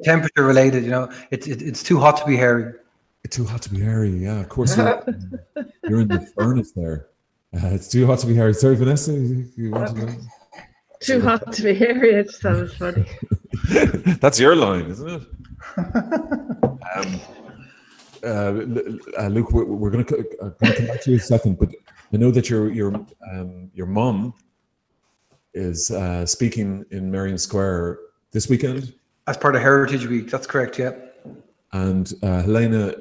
temperature related. You know, it's too hot to be hairy. It's too hot to be hairy. Yeah, of course. You're in the furnace there. It's too hot to be hairy. Sorry, Vanessa. You want to Too hot to be hairy. It sounds funny. That's your line, isn't it? Luke, we're going to come back to you in a second, but I know that your mom is speaking in Merrion Square this weekend. As part of Heritage Week, that's correct, yeah. And Helena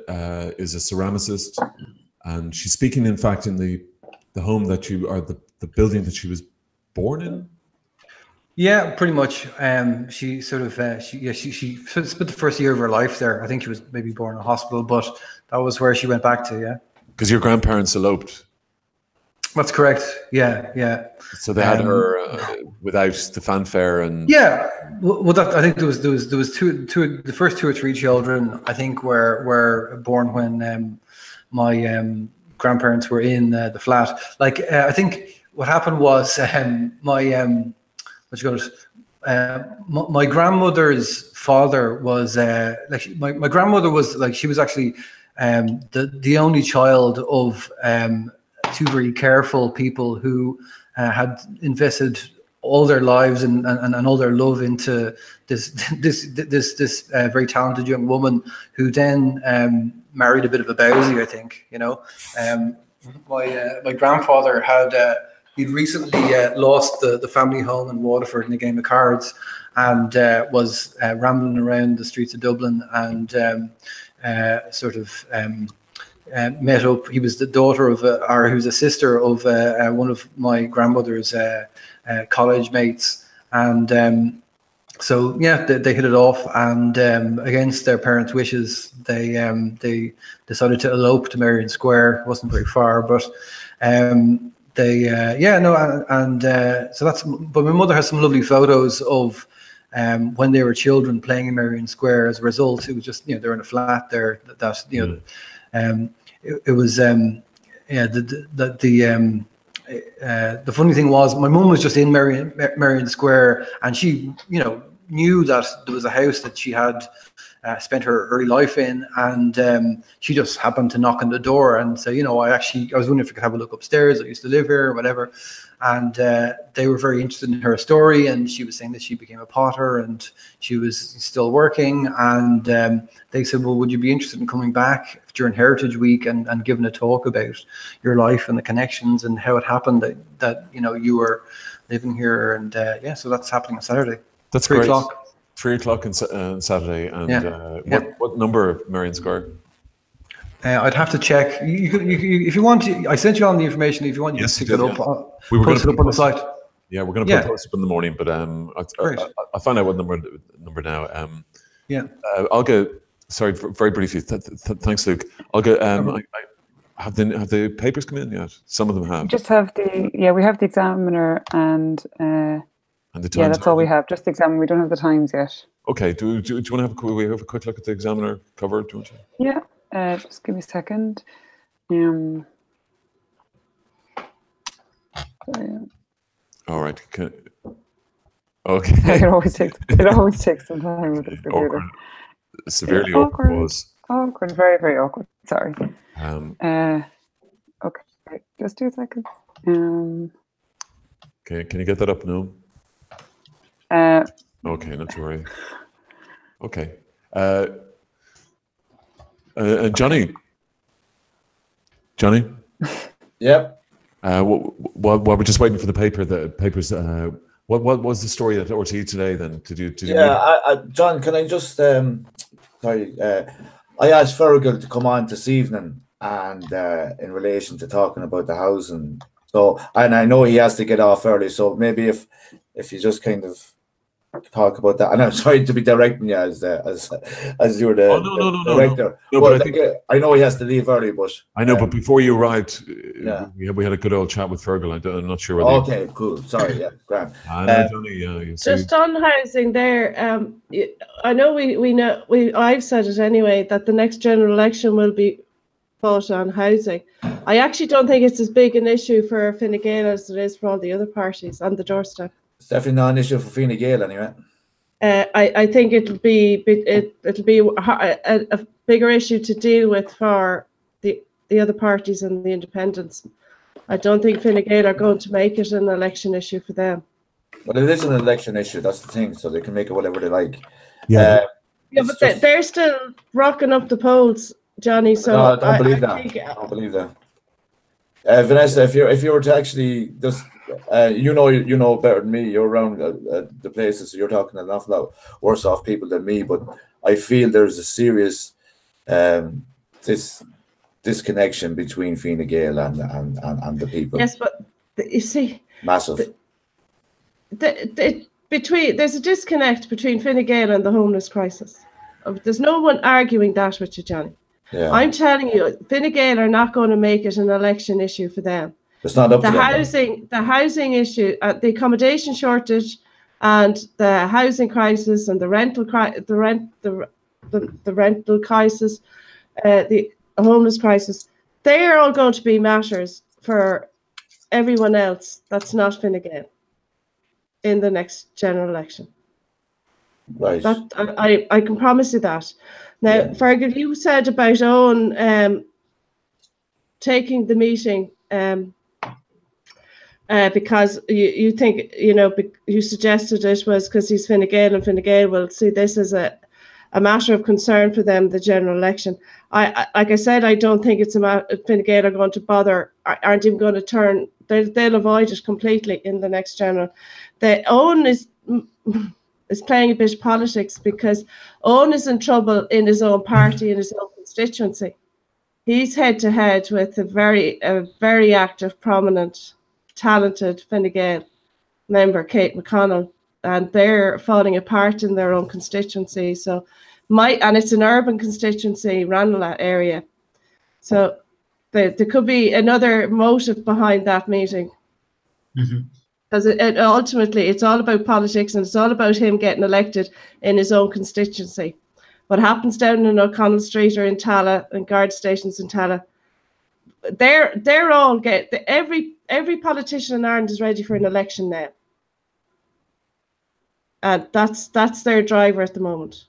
is a ceramicist, and she's speaking, in fact, in the home that the building that she was born in. Yeah, pretty much. She sort of she spent the first year of her life there. I think she was maybe born in a hospital, but that was where she went back to. Yeah, because your grandparents eloped. That's correct. Yeah. So they had her without the fanfare and. Yeah, well, I think there was two. The first 2 or 3 children, I think, were born when my grandparents were in the flat. Like I think what happened was my grandmother's father was my grandmother was she was actually the only child of 2 very careful people who had invested all their lives and all their love into this very talented young woman who then married a bit of a bowsy, I think. You know, my grandfather had he'd recently lost the family home in Waterford in a game of cards, and was rambling around the streets of Dublin and met up. He was the daughter of, or he was a sister of one of my grandmother's college mates, and so yeah, they hit it off, and against their parents' wishes, they decided to elope to Merrion Square. It wasn't very far, but so that's. But my mother has some lovely photos of when they were children playing in Merrion Square. As a result, it was just they're in a flat there. It was the funny thing was my mum was just in Merrion Square, and she knew that there was a house that she had spent her early life in, and she just happened to knock on the door and say, I was wondering if I could have a look upstairs. I used to live here or whatever. And they were very interested in her story, and she was saying that she became a potter and she was still working, and they said, well, would you be interested in coming back during Heritage Week and giving a talk about your life and the connections and how it happened that you were living here? And so that's happening on Saturday. That's 3 great. o'clock. 3 o'clock on Saturday. And what number of Merrion Square? I'd have to check. You could, if you want to. I sent you on the information. If you want, you can pick it up. We were going to post it up on the site. Yeah, we're going to put a post up in the morning, but I'll find out what number now. I'll go. Sorry, very briefly. Thanks, Luke. I'll go. Have the papers come in yet? Some of them have. Just have we have the Examiner and the Times. Yeah, that's all we have. Just the Examiner. We don't have the Times yet. Okay. Do you want to have a quick look at the Examiner cover? Do you want to? Yeah. Just give me a second. All right. Okay. It always takes some time with this computer. Awkward. Severely awkward. Awkward. Very, very awkward. Sorry. Okay. Just 2 seconds. Okay. Can you get that up now? Okay. Not to worry. Okay. Johnny. Yep. While we're just waiting for the papers, what was the story at RTE today then? John, can I just I asked Fergal to come on this evening, and in relation to talking about the housing. So, and I know he has to get off early, so maybe if you just kind of talk about that, and I'm sorry to be directing you as you're the director. No, but I know he has to leave early, but I know. But before you arrived, we had a good old chat with Fergal. I'm not sure. Okay, cool. Sorry, yeah, grand. Just on housing there. I know I've said it anyway that the next general election will be fought on housing. I actually don't think it's as big an issue for Fine Gael as it is for all the other parties on the doorstep. It's definitely not an issue for Fine Gael anyway. I think it'll be a bigger issue to deal with for the other parties and the independents. I don't think Fine Gael are going to make it an election issue for them. But it is an election issue. That's the thing. So they can make it whatever they like. Yeah. But they're still rocking up the polls, Johnny. So no, I don't believe that. I don't believe that. Vanessa, if you were to actually just, you know better than me. You're around the places, so you're talking an awful lot worse off people than me. But I feel there's a serious disconnection between Fine Gael and the people. Yes, but you see, massive. There's a disconnect between Fine Gael and the homeless crisis. There's no one arguing that with you, Johnny. Yeah. I'm telling you, Fine Gael are not going to make it an election issue for them. It's not up to them. The housing issue, the accommodation shortage, and the housing crisis, and the rental crisis, the homeless crisis. They are all going to be matters for everyone else that's not Fine Gael in the next general election. Right. That I can promise you that. Now, yeah. Fergal, you said about Owen taking the meeting because you think, you suggested it was because he's Fine Gael and Fine Gael will see this as a matter of concern for them, the general election. Like I said, I don't think it's a matter Fine Gael are going to bother, aren't even going to turn, they'll avoid it completely in the next general. The Owen is playing a bit of politics because Owen is in trouble in his own party, in his own constituency. He's head to head with a very active, prominent, talented Fine Gael member, Kate McConnell, and they're falling apart in their own constituency. So and it's an urban constituency, Ranelagh area. So there could be another motive behind that meeting. Because ultimately it's all about politics, and it's all about him getting elected in his own constituency. What happens down in O'Connell Street or in Tala and guard stations in Tala, they're all every politician in Ireland is ready for an election now. And that's their driver at the moment.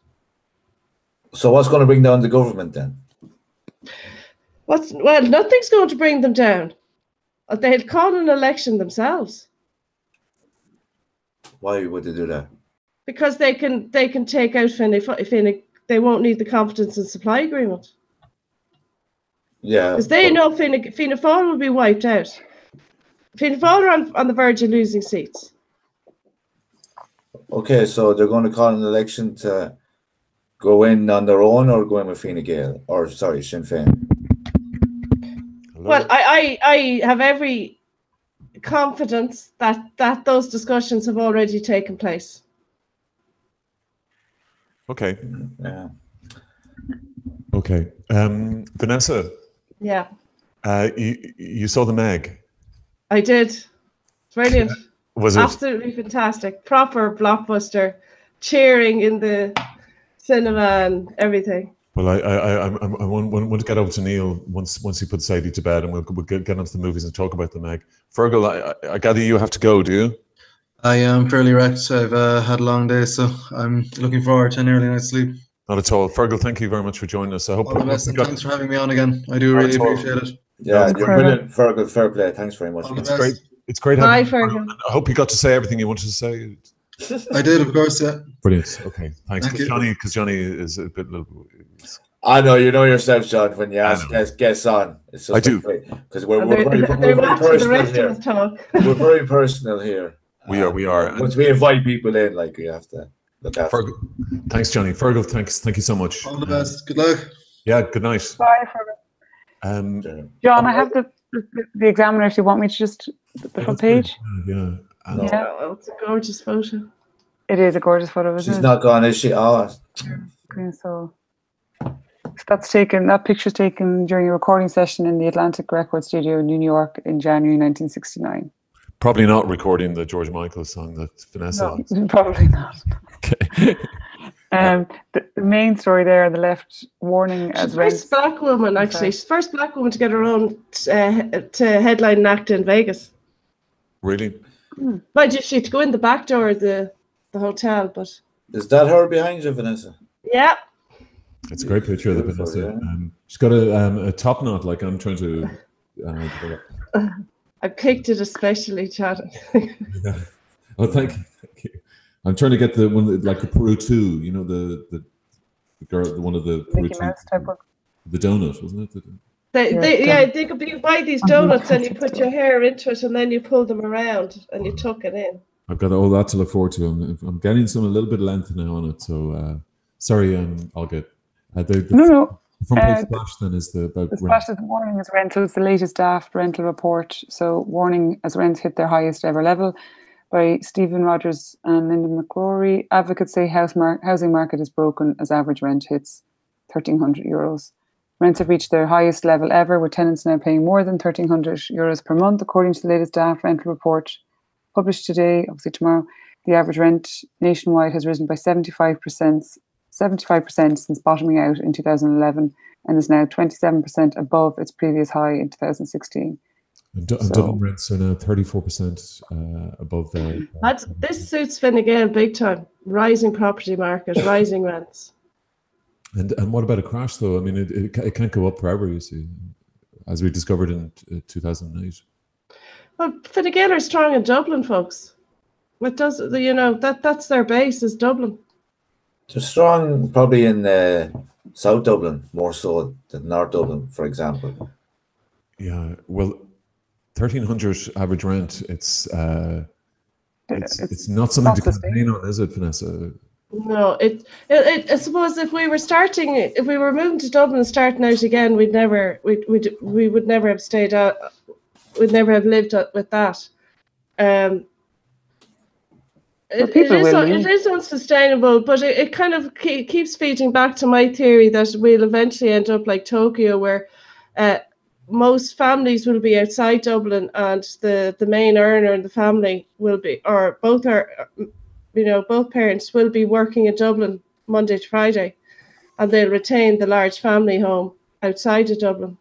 So what's going to bring down the government then? Well, nothing's going to bring them down. They'll call an election themselves. Why would they do that? Because they can take out Fine. They won't need the confidence and supply agreement. Yeah. Because they know Fianna Fáil will be wiped out. Fianna Fáil are on the verge of losing seats. Okay, so they're going to call an election to go in on their own or go in with Fine Gael, or sorry, Sinn Féin. Hello? Well, I have every confidence that those discussions have already taken place. Okay. Yeah. Okay. Vanessa. Yeah. You saw the Meg? I did. Brilliant. Was it absolutely fantastic? Proper blockbuster, cheering in the cinema and everything. Well, I want to get over to Neil once he puts Sadie to bed, and we'll get onto the movies and talk about the Meg. Fergal, I gather you have to go, do you? I am fairly wrecked. I've had a long day, so I'm looking forward to an early night's sleep. Not at all. Fergal, thank you very much for joining us. I hope all the best, and thanks for having me on again. I do really appreciate it. Yeah, you're brilliant, Fergal. Fair play. Thanks very much. It's great. It's great. Hi, Fergal. I hope you got to say everything you wanted to say. I did, of course. Yeah. Brilliant. Okay. Thanks. Because Johnny is a bit. I know, you know yourself, John, when you ask guests on. It's just I do. Because we're very personal here. We're very personal here. We are. Once we invite people in, like, we have to look after. Thanks, Johnny. Fergal, thank you so much. All the best. Good luck. Yeah, good night. Bye, Fergal. John, I have the Examiner if you want me to just the front page. Yeah. Yeah, it's a gorgeous photo. It is a gorgeous photo, isn't it? She's not gone, is she? Oh. So that picture's taken during a recording session in the Atlantic Record Studio in New York in January 1969. Probably not recording the George Michael song that Vanessa. No, probably not. Okay. The main story there on the left, warning as she's the first black woman, actually. She's the first black woman to get her own to headline an act in Vegas. Really? Mind you, she had to go in the back door of the hotel, but Is that her behind you, Vanessa? Yeah. It's a great picture of the Vanessa. Yeah. She's got a top knot, like I'm trying to develop. I picked it especially, Chad. Yeah. Oh, thank you. I'm trying to get the one like the Peru 2, you know, the girl, one of the Peru Mickey 2, Mouse type one. the donut, wasn't it? You buy these donuts and you put your hair into it and then you pull them around and you tuck it in. I've got all that to look forward to. I'm getting a little bit of length now on it. So sorry, I'll get No. The front page splash then is the splash is warning as rentals, the latest draft rental report. So warning as rents hit their highest ever level by Stephen Rogers and Linda McCrory. Advocates say housing market is broken as average rent hits €1,300. Rents have reached their highest level ever, with tenants now paying more than €1,300 per month, according to the latest draft rental report published today, obviously tomorrow. The average rent nationwide has risen by 75% since bottoming out in 2011 and is now 27% above its previous high in 2016. And Dublin rents are now 34% above their... This suits Finn Gael big time. Rising property market, rising rents. And what about a crash, though? I mean, it can't go up forever, you see, as we discovered in 2008. Well, Finn Gael are strong in Dublin, folks. What does that's their base is Dublin. They're strong probably in South Dublin more so than North Dublin, for example. Yeah, well, 1,300 average rent. It's not something to campaign on, is it, Vanessa? No, I suppose if we were moving to Dublin and starting out again, we would never have stayed out. We'd never have lived with that. It is unsustainable, but it kind of keeps feeding back to my theory that we'll eventually end up like Tokyo, where most families will be outside Dublin, and the main earner in the family will be, or both parents will be working in Dublin Monday to Friday, and they'll retain the large family home outside of Dublin.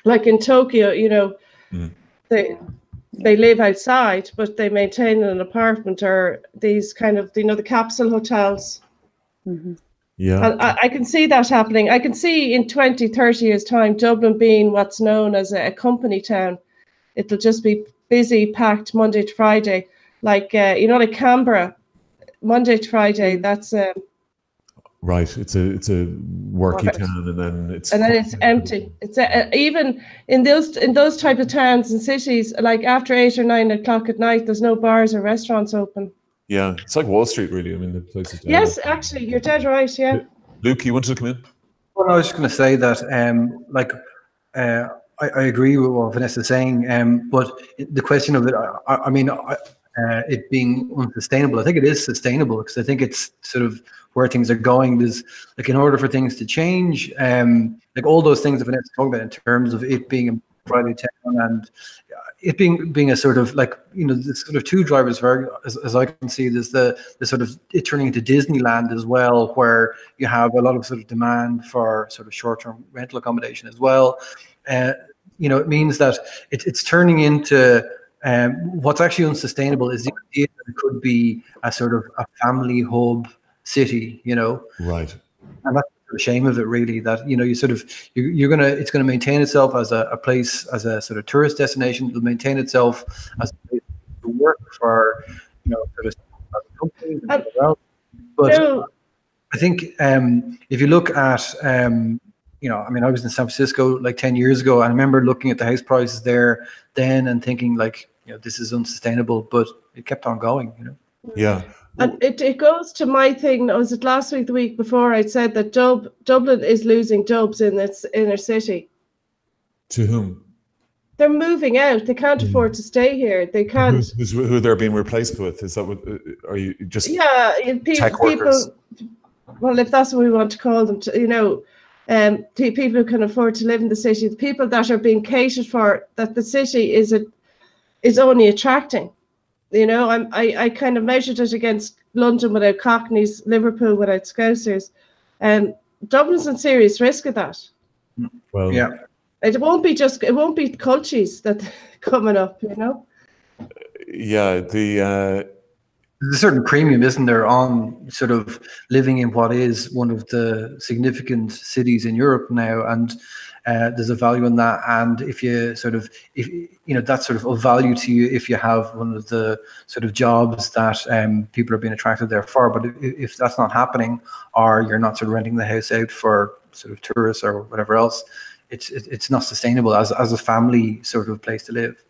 Like in Tokyo, they live outside, but they maintain an apartment, or these kind of, the capsule hotels. Mm-hmm. Yeah. And I can see that happening. I can see in 20, 30 years' time, Dublin being what's known as a company town. It'll just be busy, packed Monday to Friday. Like, like Canberra, Monday to Friday, that's... Right, it's a worky town, and then it's empty. It's even in those type of towns and cities, like after 8 or 9 o'clock at night, there's no bars or restaurants open. Yeah, it's like Wall Street, really. I mean, the place is... Yes, actually, you're dead right. Yeah. Luke, you wanted to come in? Well, I was just going to say that, I agree with what Vanessa's saying, but the question of it, it being unsustainable, I think it is sustainable, because I think it's sort of where things are going. There's, like, in order for things to change, like all those things that Vanessa talked about in terms of it being a Friday town and it being a sort of, like, there's sort of two drivers for, as I can see, there's the sort of it turning into Disneyland as well, where you have a lot of sort of demand for sort of short-term rental accommodation as well. It means that it's turning into what's actually unsustainable is the idea that it could be a sort of a family hub city, Right. And that's the shame of it, really, that it's gonna maintain itself as a place, as a sort of tourist destination. It'll maintain itself as a place to work for sort of companies and everything else. But I think if you look at I was in San Francisco like 10 years ago, and I remember looking at the house prices there then and thinking, like, this is unsustainable, but it kept on going, Yeah. And it goes to my thing. Was it last week, the week before? I said that Dublin is losing jobs in its inner city. To whom? They're moving out. They can't afford to stay here. They can't. Who they're being replaced with? Is that what? Are you just? Yeah, tech workers? People. Well, if that's what we want to call them, people who can afford to live in the city, the people that are being catered for, that the city is only attracting. I kind of measured it against London without Cockneys, Liverpool without Scousers, and Dublin's in serious risk of that. Well, yeah, it won't be cultures that coming up, Yeah, the there's a certain premium, isn't there, on sort of living in what is one of the significant cities in Europe now, and there's a value in that. And if that's sort of value to you if you have one of the sort of jobs that people are being attracted there for. But if that's not happening, or you're not sort of renting the house out for sort of tourists or whatever else, it's not sustainable as a family sort of place to live.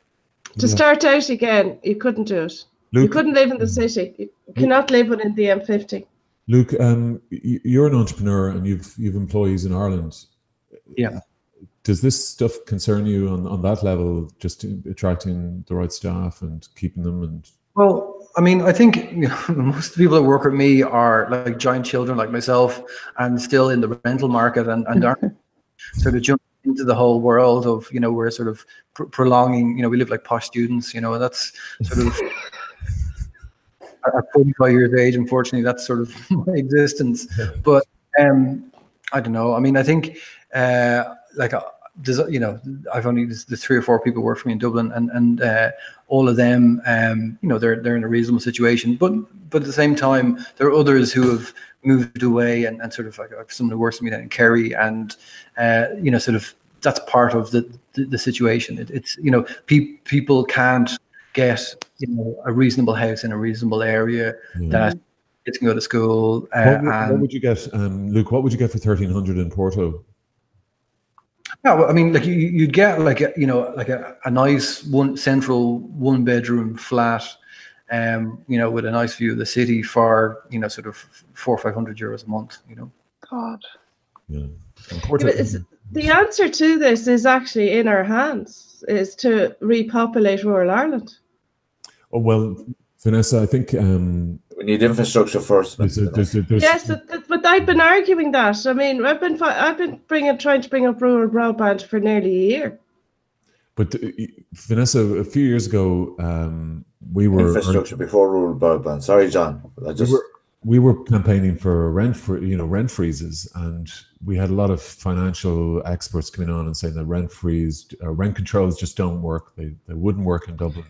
To start out again, you couldn't do it. Luke, you couldn't live in the city. You cannot live within the M50. Luke, you're an entrepreneur and you've employees in Ireland. Yeah. Does this stuff concern you on that level, just attracting the right staff and keeping them? And well, I mean, I think most people that work with me are like giant children like myself and still in the rental market and aren't sort of jumping into the whole world of, we're sort of prolonging, we live like posh students, and that's sort of at 45 years of age, unfortunately, that's sort of my existence. But I don't know. I mean, I think I've only the 3 or 4 people work for me in Dublin, and all of them, they're in a reasonable situation. But at the same time, there are others who have moved away and sort of like someone who works for me down in Kerry, and sort of that's part of the situation. It's people can't get a reasonable house in a reasonable area that kids can go to school. What would you get, Luke? What would you get for 1,300 in Porto? Yeah, well, I mean, like you'd get like a nice central 1-bedroom flat, with a nice view of the city for sort of 400 or 500 euros a month. God. Yeah. The answer to this is actually in our hands, is to repopulate rural Ireland. Oh, well, Vanessa, I think we need infrastructure first. Yes, but I've been arguing that. I mean, I've been trying to bring up rural broadband for nearly a year. But Vanessa, a few years ago, we were infrastructure before rural broadband. Sorry, John. We were campaigning for rent freezes, and we had a lot of financial experts coming on and saying that rent controls just don't work. They wouldn't work in Dublin.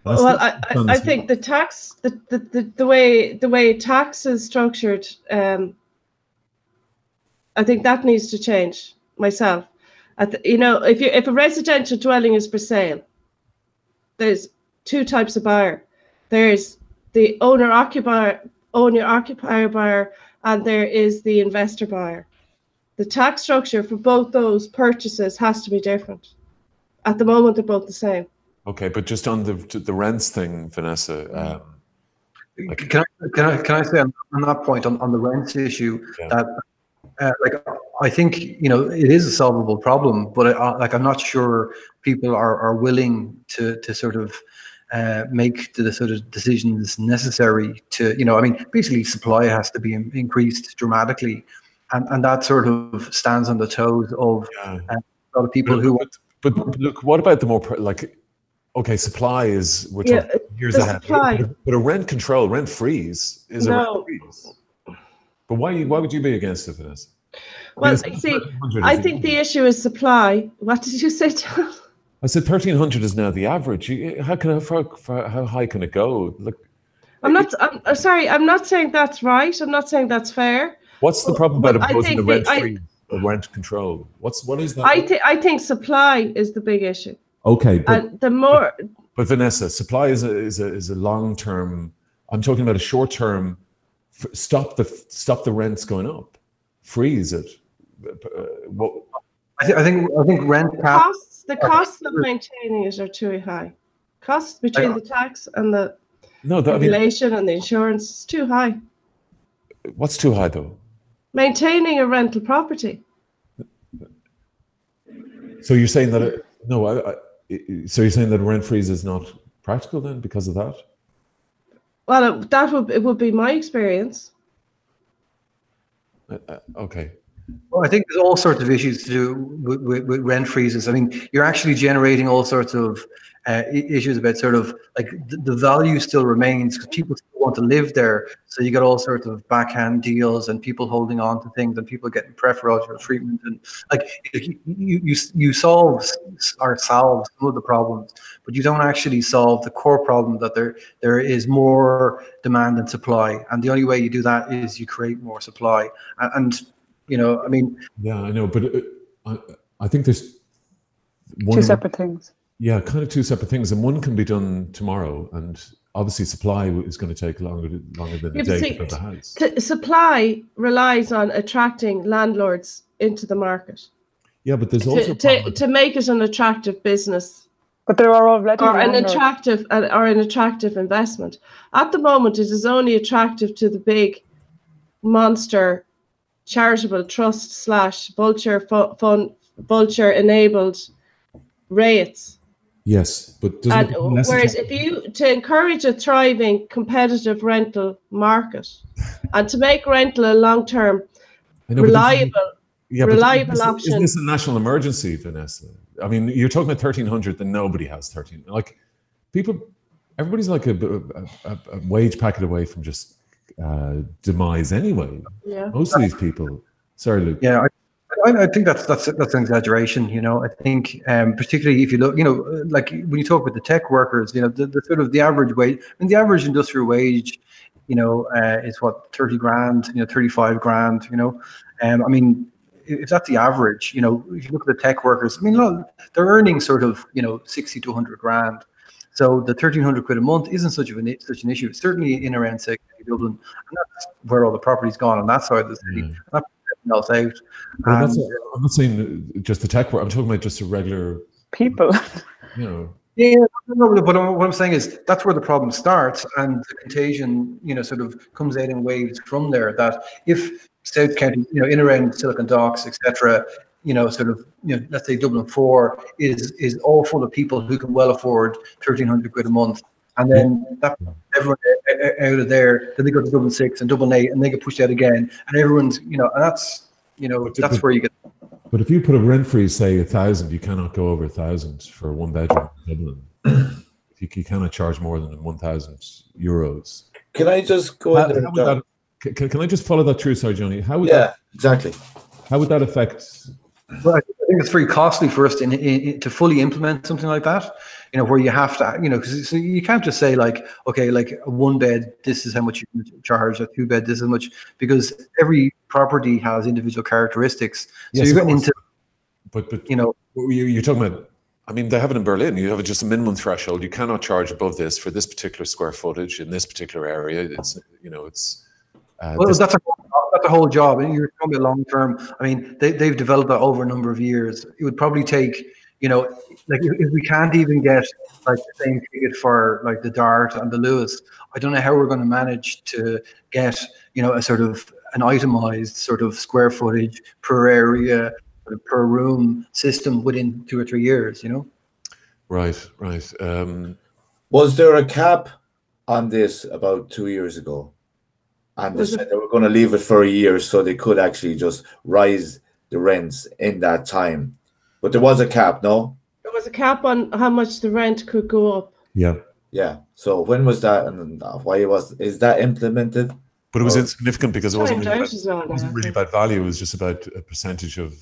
Well, I think the tax, the way tax is structured, I think that needs to change myself. If a residential dwelling is for sale, there's 2 types of buyer. There's the owner-occupier buyer, and there is the investor buyer. The tax structure for both those purchases has to be different. At the moment, they're both the same. Okay, but just on the rents thing, Vanessa. Can I say on that point on the rents issue that I think it is a solvable problem, but I'm not sure people are willing to sort of make the sort of decisions necessary to I mean, basically supply has to be increased dramatically, and that sort of stands on the toes of a lot of people who. But look, what about the more okay, supply is we're talking years ahead. But a rent freeze is a rent freeze. But why would you be against it, Vanessa? Well, I think the issue is supply. What did you say, John? I said 1,300 is now the average. How high can it go? Look, I'm sorry. I'm not saying that's right. I'm not saying that's fair. What's the problem about imposing the rent freeze or rent control? What is that? I think supply is the big issue. Okay, but the more. But Vanessa, supply is a long term. I'm talking about a short term. Stop the rents going up. Freeze it. I think rent costs. The costs of maintaining it are too high. Costs between the tax and the regulation and the insurance is too high. What's too high though? Maintaining a rental property. So you're saying that so you're saying that a rent freeze is not practical then because of that? Well, it would be my experience. Okay. Well, I think there's all sorts of issues to do with rent freezes. I mean, you're actually generating all sorts of issues about sort of like the value still remains because people still want to live there. So you get all sorts of backhand deals and people holding on to things and people getting preferential treatment, and like you solve some of the problems, but you don't actually solve the core problem that there is more demand than supply, and the only way you do that is you create more supply. And you know, I mean, yeah, I know, but I think there's two separate things. Yeah, kind of two separate things, and one can be done tomorrow, and obviously supply is going to take longer than a day to build a house. Supply relies on attracting landlords into the market. Yeah, but there's also to make it an attractive business. But there are already an attractive investment. At the moment, it is only attractive to the big monster charitable trust / vulture enabled rates. Yes, but whereas to encourage a thriving competitive rental market and to make rental a long-term reliable option. Isn't this a national emergency, Vanessa? I mean, you're talking about 1,300, then nobody has 13. Like everybody's like a wage packet away from just demise anyway. Yeah. Most of these people. Sorry, Luke. Yeah, I think that's an exaggeration. You know, I think particularly if you look, you know, like when you talk about the tech workers, you know, the sort of the average wage, I mean, the average industrial wage, you know, is what, 30 grand, you know, 35 grand, you know. I mean, if that's the average, you know, if you look at the tech workers, I mean, look, they're earning sort of, you know, 60 to 100 grand. So the 1,300 quid a month isn't such an issue. It's certainly in around, say, Dublin, and that's where all the property's gone on that side of the city. And that's else out. I'm not saying just the tech work. I'm talking about just a regular people. You know. Yeah, but what I'm saying is that's where the problem starts, and the contagion, you know, sort of comes out in waves from there. That if South County, you know, in around Silicon Docks, etc., you know, sort of, you know, let's say Dublin 4 is all full of people who can well afford 1,300 quid a month, and then that everyone out of there, then they go to Dublin 6 and Dublin 8, and they get pushed out again, and everyone's, you know, and that's, you know, that's where you get. But if you put a rent freeze, say 1,000, you cannot go over 1,000 for a one bedroom in Dublin. You cannot charge more than 1,000 euros. Can I just go in there? Can I just follow that through? Sorry, Johnny. How would exactly. How would that affect? Well, I think it's very costly for us to fully implement something like that. You know, where you have to, you know, because so you can't just say like, okay, like a one bed, this is how much you can charge. A two bed, this is how much, because every property has individual characteristics. So you're getting into, but you know, you're talking about. I mean, they have it in Berlin. You have just a minimum threshold. You cannot charge above this for this particular square footage in this particular area. It's, you know, it's. Well, that's a whole job. And you're talking about long term. I mean, they've developed that over a number of years. It would probably take, you know, like if we can't even get like the same ticket for like the Dart and the Lewis, I don't know how we're going to manage to get, you know, a sort of an itemized sort of square footage per area, per room system within 2 or 3 years, you know? Right. Was there a cap on this about 2 years ago? And they said they were going to leave it for a year so they could actually just rise the rents in that time. But there was a cap, no? There was a cap on how much the rent could go up. Yeah. Yeah. So when was that, and is that implemented? But it was insignificant because it wasn't really about value. It was just about a percentage of.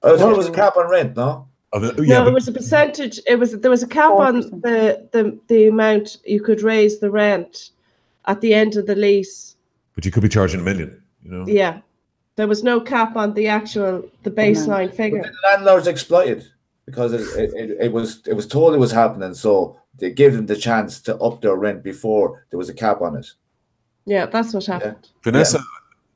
I thought it was a cap on rent, no? It was a percentage. There was a cap 4%. On the amount you could raise the rent at the end of the lease. But you could be charging $1 million, you know. Yeah, there was no cap on the baseline figure. But the landlords exploited because it was told it was happening, so they gave them the chance to up their rent before there was a cap on it. Yeah, that's what happened. Yeah. Vanessa. Yeah.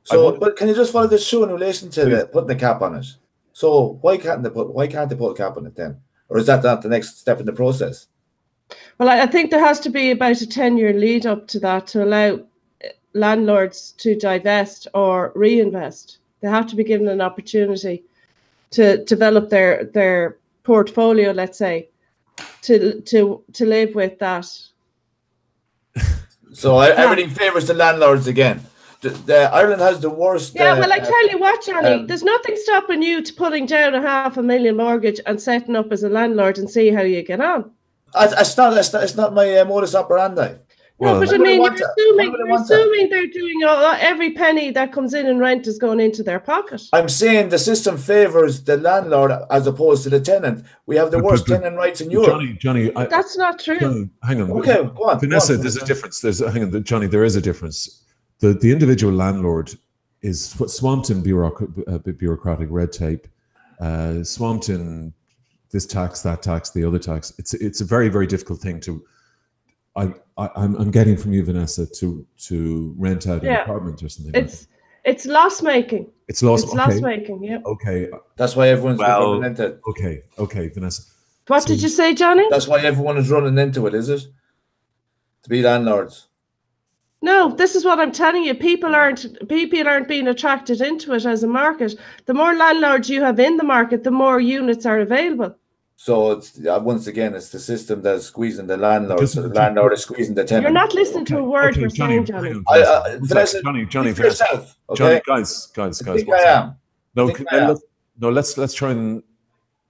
So, but can you just follow this through in relation to putting the cap on it? So why can't they put a cap on it then? Or is that not the next step in the process? Well, I think there has to be about a 10-year lead up to that to allow landlords to divest or reinvest. They have to be given an opportunity to develop their portfolio, let's say, to live with that. So everything favours the landlords again. Ireland has the worst. Yeah, well, I tell you what, Johnny, there's nothing stopping you to putting down a 500,000 mortgage and setting up as a landlord and see how you get on. It's not my modus operandi. No, but I Why mean, would I you're want that? assuming they're doing every penny that comes in rent is going into their pocket. I'm saying the system favours the landlord as opposed to the tenant. We have the worst tenant rights in Europe. Johnny, That's not true. Johnny, hang on. Okay, go on. Vanessa, there's a difference. Hang on, Johnny, there is a difference. The individual landlord is swamped in bureaucratic red tape, swamped in this tax, that tax, the other tax. It's a very, very difficult thing to. I'm getting from you, Vanessa, to rent out an apartment or something. It's loss making. It's loss making. Yeah. Okay. That's why everyone's running into it. Okay, Vanessa. What did you say, Johnny? That's why everyone is running into it, is it? To be landlords. No, this is what I'm telling you. People aren't being attracted into it as a market. The more landlords you have in the market, the more units are available. So it's once again, it's the system that's squeezing the landlord. So the landlord is squeezing the tenant. You're not listening to a word we're saying, Johnny. Johnny, for yourself, okay? Johnny, guys. I think I am. No, let's try and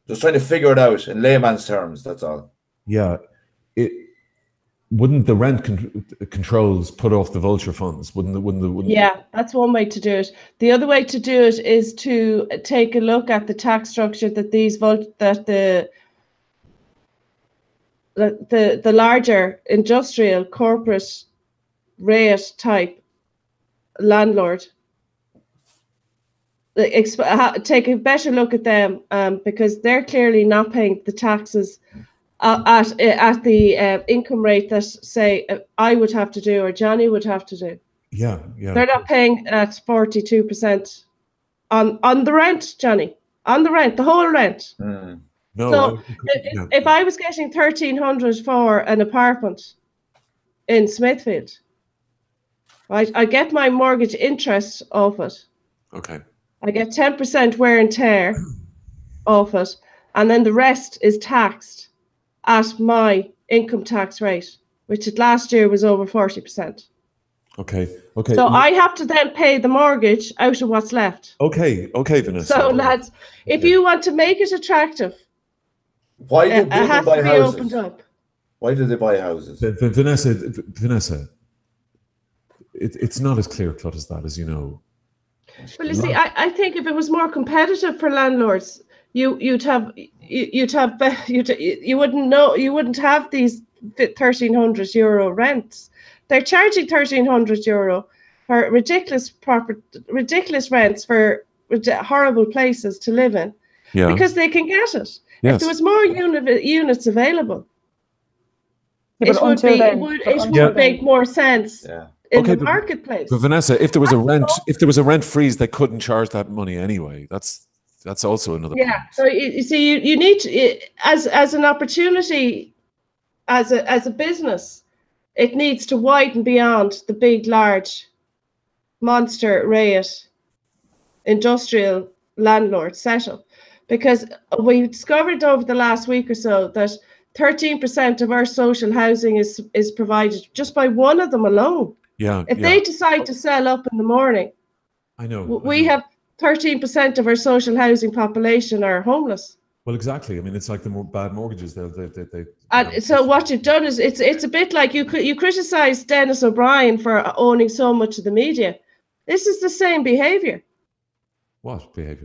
just trying to figure it out in layman's terms. That's all. Yeah, wouldn't the rent controls put off the vulture funds? Wouldn't Yeah, that's one way to do it. The other way to do it is to take a look at the tax structure that the larger industrial corporate rate type landlord. Take a better look at them because they're clearly not paying the taxes at the income rate that, say, I would have to do or Johnny would have to do. Yeah. They're not paying at 42% on the rent, Johnny. On the rent, the whole rent. No. So if I was getting $1,300 for an apartment in Smithfield, right, I get my mortgage interest off it. Okay. I get 10% wear and tear off it, and then the rest is taxed at my income tax rate, which last year was over 40%. Okay. So I have to then pay the mortgage out of what's left. Okay, Vanessa. So lads, if you want to make it attractive, why do people it has buy to be houses? opened up. Why do they buy houses? Vanessa, it's not as clear cut as that, as you know. Well, you see, I think if it was more competitive for landlords, you wouldn't have these €1,300 rents. They're charging €1,300 for ridiculous rents for horrible places to live in, because they can get it. Yes. If there was more units available, it would make more sense. Yeah. In the marketplace. But Vanessa, if there was a rent freeze, they couldn't charge that money anyway. That's also another point. So you see, you need to, as an opportunity, as a business, it needs to widen beyond the big, large, monster rate industrial landlord setup, because we discovered over the last week or so that 13% of our social housing is provided just by one of them alone. If they decide to sell up in the morning, we have 13% of our social housing population are homeless. Well, exactly. I mean, it's like the bad mortgages. So what you've done is it's a bit like you criticize Dennis O'Brien for owning so much of the media. This is the same behaviour. What behaviour?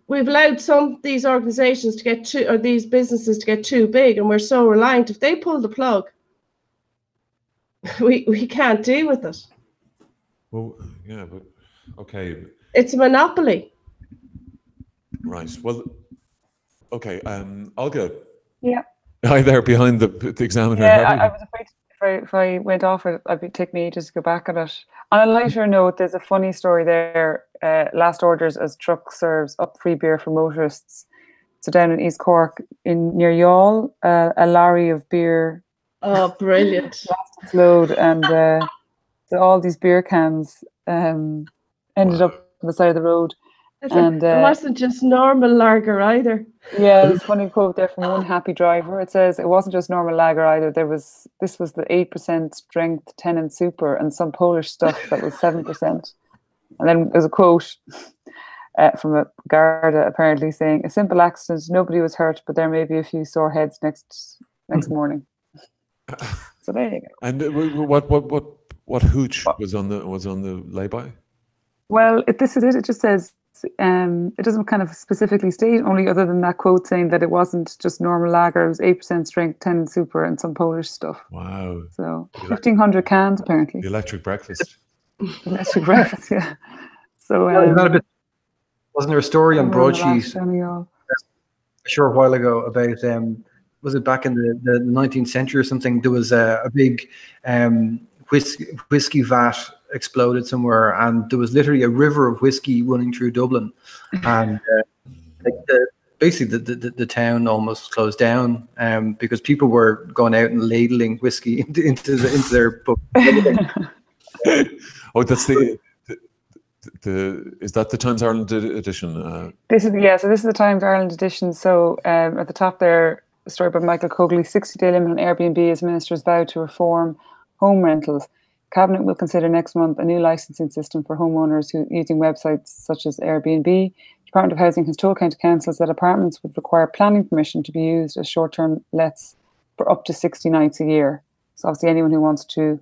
We've allowed some of these organisations to get these businesses to get too big, and we're so reliant. If they pull the plug, we can't deal with it. Well, yeah, but okay. It's a monopoly. Right. Well, okay. Olga. Yeah. Hi there, behind the examiner. Yeah, I was afraid if I went off it, it'd take me ages to go back at it. On a lighter note, there's a funny story there. Last orders as truck serves up free beer for motorists. So down in East Cork, near Youghal, a lorry of beer. Oh, brilliant! Lost its load, and so all these beer cans ended up on the side of the road. And it wasn't just normal lager either. Yeah, there's a funny quote there from one happy driver. It says it wasn't just normal lager either. This was the 8% strength Tennant Super and some Polish stuff that was 7%. And then there's a quote: from a Garda, apparently saying, a simple accident, nobody was hurt, but there may be a few sore heads next morning. So there you go. And what hooch was on the lay-by? Well, this is it. It just says, it doesn't kind of specifically state, only other than that quote saying that it wasn't just normal lager, it was 8% strength, 10 super, and some Polish stuff. Wow. So 1,500 cans, apparently. The electric breakfast. Electric breakfast, yeah. So, wasn't there a story on Broadsheet a short while ago about, was it back in the 19th century or something? There was a big whiskey vat exploded somewhere, and there was literally a river of whiskey running through Dublin, and basically the town almost closed down because people were going out and ladling whiskey into their pub. Oh, that's is that the Times Ireland edition? This is the Times Ireland edition. So at the top there, a story by Michael Cogley, 60-day limit on Airbnb as ministers vow to reform home rentals. Cabinet will consider next month a new licensing system for homeowners using websites such as Airbnb. Department of Housing has told county councils that apartments would require planning permission to be used as short-term lets for up to 60 nights a year. So obviously anyone who wants to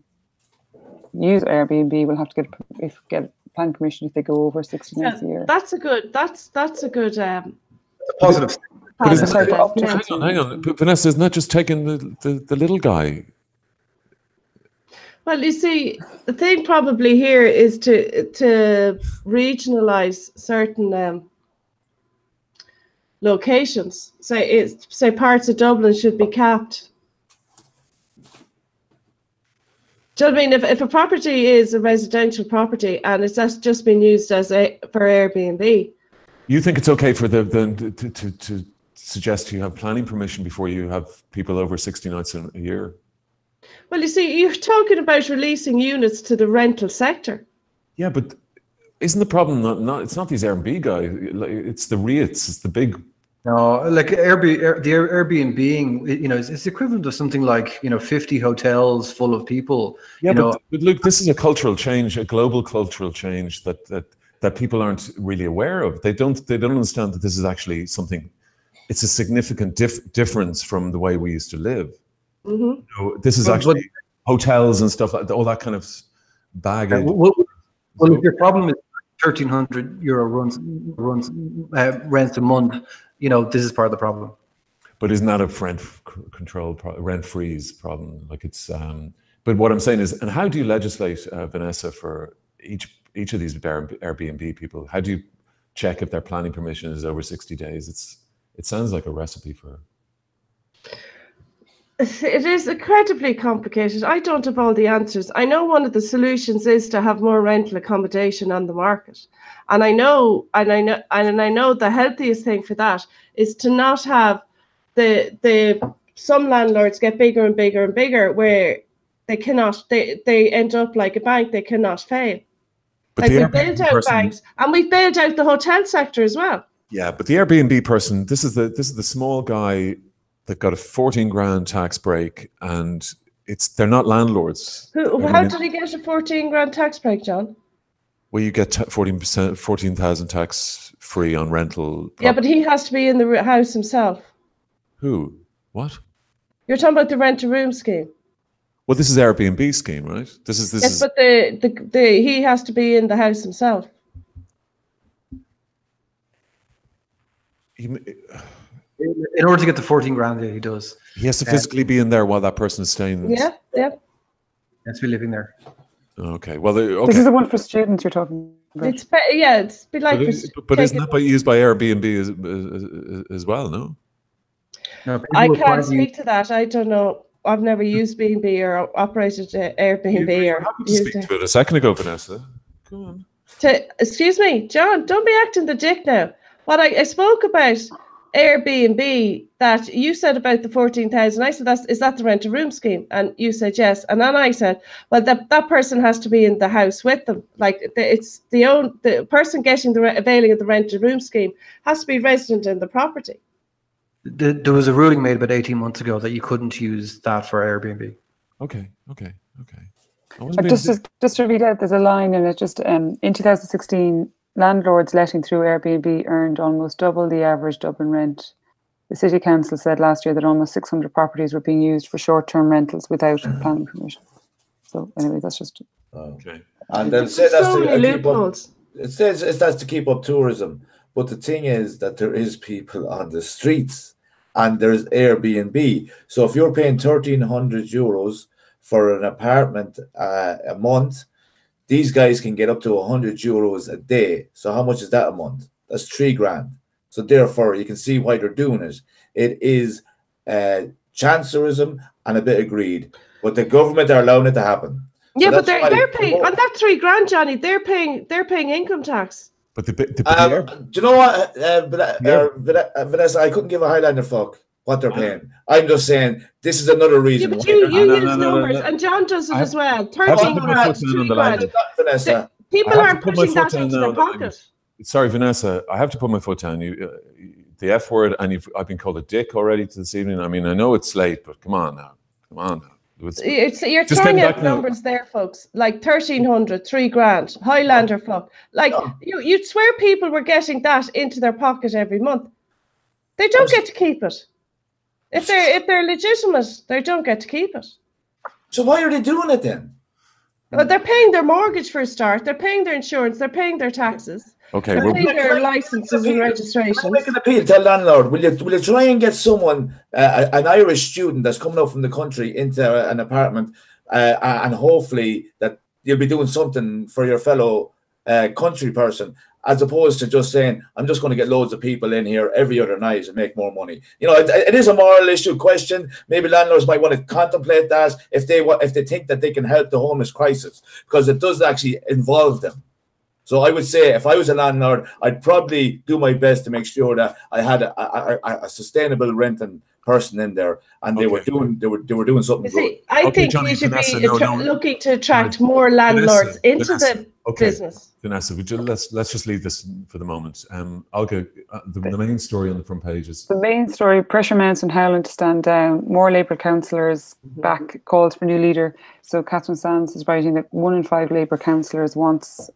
use Airbnb will have to get planning permission if they go over 60 nights a year. That's a good positive. Hang on, but Vanessa, isn't that just taking the little guy? Well, you see, the thing probably here is to regionalize certain locations. Say parts of Dublin should be capped. Do you know what I mean? If a property is a residential property and it's just been used for Airbnb, you think it's okay for to suggest you have planning permission before you have people over 60 nights a year? Well, you see, you're talking about releasing units to the rental sector. Yeah, but isn't the problem it's not these Airbnb guys, it's the REITs, it's the big... No, like the Airbnb, it's equivalent to something like 50 hotels full of people. Yeah, but look, this is a cultural change, a global cultural change that people aren't really aware of. They don't understand that this is actually something. It's a significant difference from the way we used to live. Mm-hmm. This is actually hotels and stuff like that, all that kind of baggage. Well, if your problem is €1,300 rent a month, this is part of the problem. But isn't that a rent freeze problem? Like it's. But what I'm saying is, and how do you legislate, Vanessa, for each of these Airbnb people? How do you check if their planning permission is over 60 days? It sounds like a recipe for. It is incredibly complicated. I don't have all the answers. I know one of the solutions is to have more rental accommodation on the market, and I know the healthiest thing for that is to not have some landlords get bigger and bigger and bigger where they end up like a bank, they cannot fail. But like we've built out banks and we've built out the hotel sector as well. Yeah, but the Airbnb person, this is the small guy that got a 14 grand tax break, and they're not landlords. How did he get a 14 grand tax break, John? Well, you get 14,000 tax free on rental. Yeah, but he has to be in the house himself. Who? What? You're talking about the rent-a-room scheme. Well, this is Airbnb scheme, right? This is. But he has to be in the house himself. In order to get the 14 grand, he does. He has to physically be in there while that person is staying. Yeah. He has to be living there. Okay. Well, this is the one for students you're talking about. It's be like. But isn't that used by Airbnb as well? No. No. I can't speak to that. I don't know. I've never used B&B or operated Airbnb. You were happy to speak to it a second ago, Vanessa. Go on. Excuse me, John. Don't be acting the dick now. What I spoke about Airbnb that you said about the 14,000. I said, is that the rent-a-room scheme? And you said yes. And then I said, well, that person has to be in the house with them. Like it's the person getting availing of the rent-a-room scheme has to be resident in the property. There was a ruling made about 18 months ago that you couldn't use that for Airbnb. Okay. Just to read out, there's a line in it. Just in 2016, landlords letting through Airbnb earned almost double the average Dublin rent. The City Council said last year that almost 600 properties were being used for short-term rentals without planning permission. So anyway, that's just... Okay. And they'll say that's so many loopholes. It says that's to keep up tourism. But the thing is that there is people on the streets and there's Airbnb. So if you're paying €1,300 for an apartment a month, these guys can get up to €100 a day. So how much is that a month? That's $3,000. So therefore, you can see why they're doing it. It is chancerism and a bit of greed. But the government are allowing it to happen. Yeah, So but they're paying on that $3,000, Johnny. They're paying income tax. But do you know what, Vanessa? I couldn't give a Highlander fuck what they're paying. I'm just saying this is another reason. Yeah, but you use numbers, and John does it as well. 13 grand, Vanessa. People aren't pushing that into their pocket. Sorry, Vanessa. I have to put my foot down. The F word, and I've been called a dick already this evening. I mean, I know it's late, but come on now. You're throwing out numbers there, folks. Like 1,300, $3,000, Highlander fuck. Like you'd swear people were getting that into their pocket every month. They don't get to keep it. If they're legitimate, they don't get to keep it. So why are they doing it then? Well, they're paying their mortgage for a start. They're paying their insurance. They're paying their taxes. Okay, they're paying their licenses and registrations. Make an appeal to a landlord. Will you try and get someone, an Irish student that's coming up from the country into an apartment, and hopefully that you'll be doing something for your fellow country person, as opposed to just saying, I'm just going to get loads of people in here every other night and make more money. You know, it is a moral issue question. Maybe landlords might want to contemplate that if they think that they can help the homeless crisis, because it does actually involve them. So I would say if I was a landlord, I'd probably do my best to make sure that I had a sustainable renting person in there, and they were doing something good. I think Johnny, we should Vanessa, be looking to attract more landlords into the business. Vanessa, let's just leave this for the moment. I'll go. The main story on the front page is the main story: pressure mounts in Howland to stand down. More Labour councillors back calls for new leader. So Catherine Sands is writing that 1 in 5 Labour councillors wants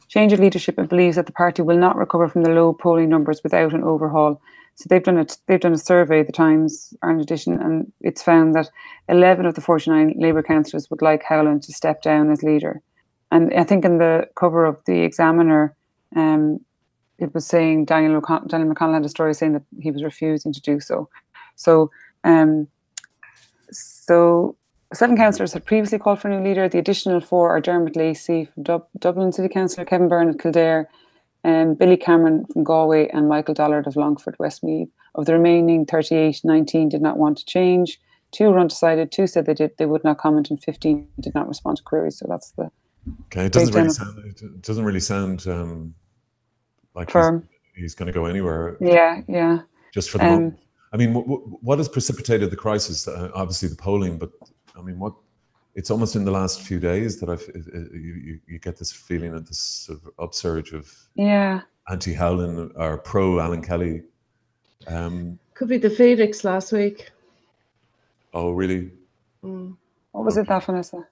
change of leadership and believes that the party will not recover from the low polling numbers without an overhaul. So they've done a survey, the Times Ireland edition, and it's found that 11 of the 49 Labour councillors would like Howland to step down as leader. And I think in the cover of the Examiner, it was saying Daniel McConnell had a story saying that he was refusing to do so. So 7 councillors had previously called for a new leader. The additional 4 are Dermot Lacey from Dublin City Councillor, Kevin Byrne of Kildare, Billy Cameron from Galway, and Michael Dollard of Longford, Westmeath. Of the remaining 38, 19 did not want to change. 2 were undecided. 2 said they would not comment, and 15 did not respond to queries. So that's the it doesn't really sound like he's going to go anywhere. Yeah. Just for the moment. I mean, what has precipitated the crisis? Obviously, the polling, but I mean, it's almost in the last few days that you get this feeling of this sort of upsurge of anti-Howland or pro-Alan Kelly. Could be the Phoenix last week. Oh, really? What was it, that, Vanessa?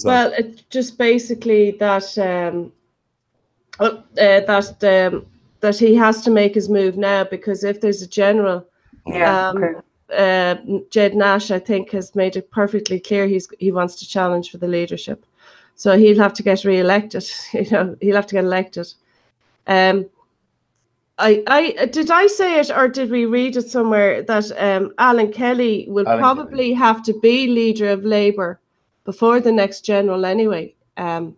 Well, it's just basically that that he has to make his move now, because if there's a general, Jed Nash, I think, has made it perfectly clear he wants to challenge for the leadership, so he'll have to get re-elected. You know, he'll have to get elected. Did I say it, or did we read it somewhere that Alan Kelly will probably have to be leader of Labour before the next general anyway? And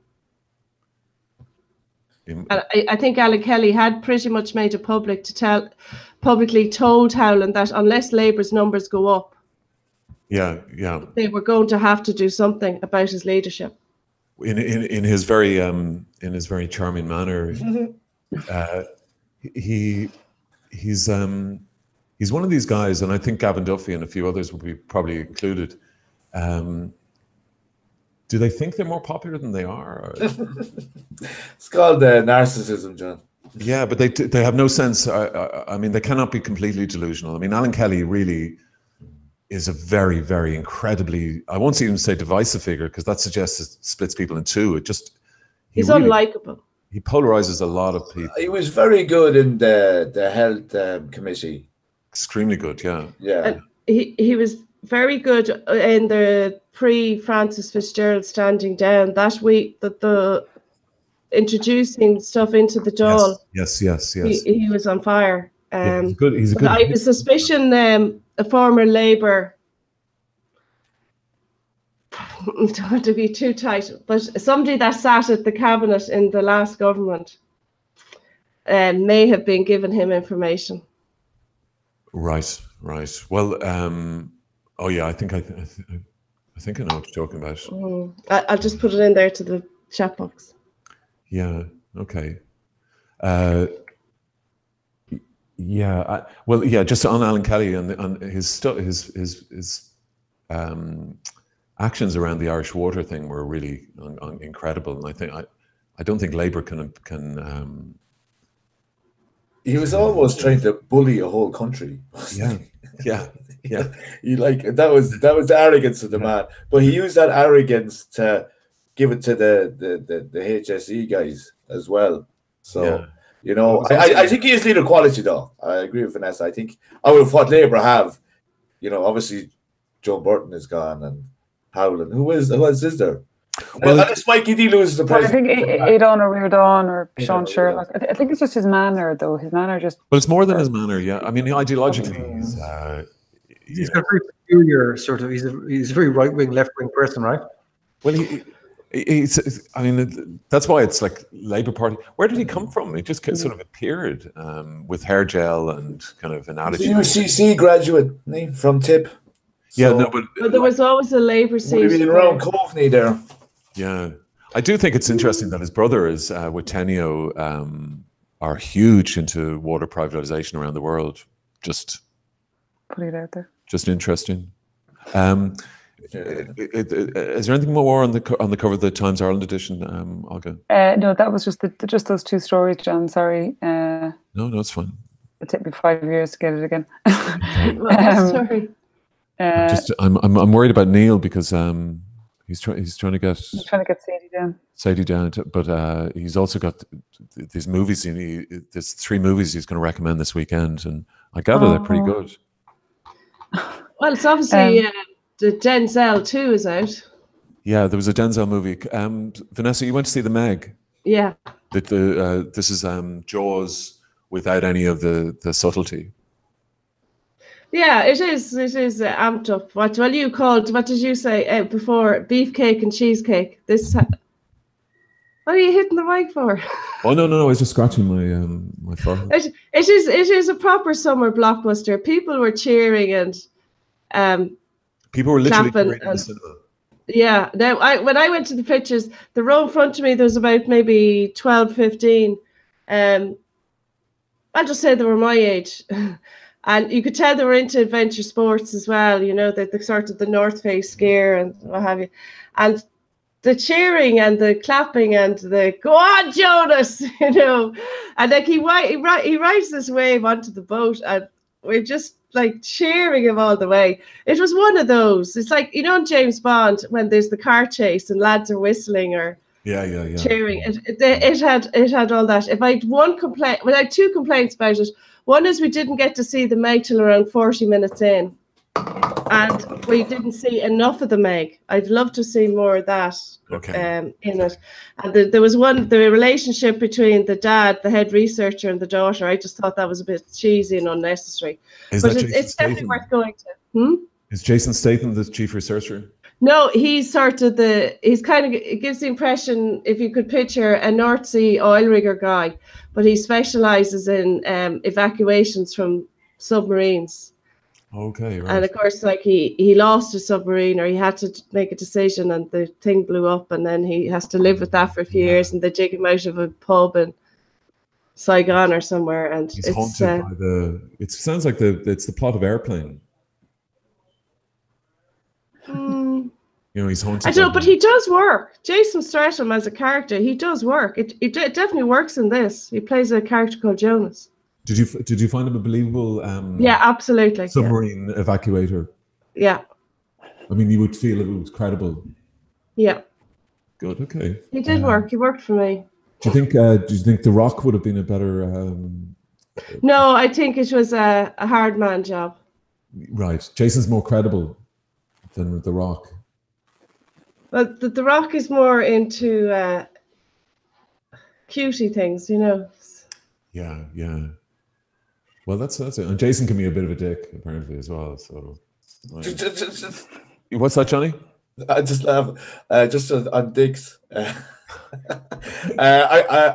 I think Alan Kelly had pretty much made it publicly told Howland that unless Labour's numbers go up, they were going to have to do something about his leadership. In his very charming manner, he's one of these guys, and I think Gavin Duffy and a few others will be probably included. Do they think they're more popular than they are? It's called narcissism, John. Yeah, but they have no sense. I mean, they cannot be completely delusional. I mean, Alan Kelly really is a very, very incredibly, I won't even say divisive figure, because that suggests it splits people in two. He's unlikable. he polarizes a lot of people. He was very good in the health committee. Extremely good, yeah. Yeah. And he was very good in the pre-Francis Fitzgerald standing down that week, that the introducing stuff into the Dáil. Yes. He was on fire. He's a good. I have a suspicion a former Labour, don't want to be too tight, but somebody that sat at the cabinet in the last government may have been given him information. Right. Well, oh yeah, I think I know what you're talking about. I'll just put it in there to the chat box. Yeah. Okay. Just on Alan Kelly and his actions around the Irish water thing were really incredible, and I don't think Labour can. He was almost trying to bully a whole country. Yeah. He that was the arrogance of the man, but he used that arrogance to give it to the HSE guys as well. So I think he is leader quality though. I agree with Vanessa. I think I would have thought Labour have. Obviously, Joe Burton is gone and Howland. Who is there? Well, unless Mikey D loses the president. I think Aidan or Reardon or Sean Sherlock. I think it's just his manner, though. His manner just. Well, it's more than his manner. Yeah, I mean, ideologically, he's got a very peculiar sort of. He's a very right wing, left wing person, right? Well, he's. I mean, that's why it's like Labour Party. Where did he come from? He just sort of appeared with hair gel and kind of an attitude. UCC graduate from Tip. Yeah, but there was always a Labour seat. Maybe around Coveney there. Yeah, I do think it's interesting that his brother is with Tenio are huge into water privatization around the world. Just put it out there. Just interesting. Is there anything more on the cover of the Times Ireland edition, Olga? No, that was just those two stories, John. Sorry. No, it's fine. It took me 5 years to get it again. Sorry. I'm worried about Neil because he's trying to get Sadie down, but he's also got these movies. There's 3 movies he's going to recommend this weekend, and I gather they're pretty good. Well, it's obviously the Denzel 2 is out. Yeah, there was a Denzel movie. Vanessa, you went to see The Meg. Yeah. This is Jaws without any of the subtlety. Yeah, it is amped up. What did you say before? Beefcake and cheesecake. What are you hitting the mic for? Oh no! I was just scratching my forehead. It is a proper summer blockbuster. People were cheering and people were literally clapping in the cinema. Yeah. Now, when I went to the pictures, the row in front of me, there was about maybe 12, 15. I'll just say they were my age. And you could tell they were into adventure sports as well, the sort of the North Face gear and what have you. And the cheering and the clapping and the "Go on, Jonas," and like he rides this wave onto the boat, and we're just like cheering him all the way. It was one of those. It's like in James Bond when there's the car chase and lads are whistling or cheering. It had all that. If I had one complaint, I had 2 complaints about it. One is we didn't get to see the Meg till around 40 minutes in, and we didn't see enough of the Meg. I'd love to see more of that in it. And there was the relationship between the dad, the head researcher, and the daughter. I just thought that was a bit cheesy and unnecessary. But it's definitely worth going to. Is Jason Statham the chief researcher? No, it gives the impression, if you could picture a North Sea oil rigger guy, but he specializes in evacuations from submarines. Okay, right. And of course, like he lost a submarine, or he had to make a decision and the thing blew up, and then he has to live with that for a few years, and they dig him out of a pub in Saigon or somewhere. And he's haunted by it sounds like it's the plot of Airplane. He's haunted. I don't know, but he does work. Jason Statham as a character, he does work. It definitely works in this. He plays a character called Jonas. Did you find him a believable? Yeah, absolutely. Submarine evacuator. Yeah. I mean, you would feel it was credible. Yeah. Good. Okay. He did work. He worked for me. Do you think The Rock would have been a better? No, I think it was a hard man job. Right, Jason's more credible than The Rock. But the Rock is more into cutie things, you know. Yeah, yeah. Well, that's it. And Jason can be a bit of a dick apparently as well. So, what's that, Johnny? I just laugh. Just on dicks. I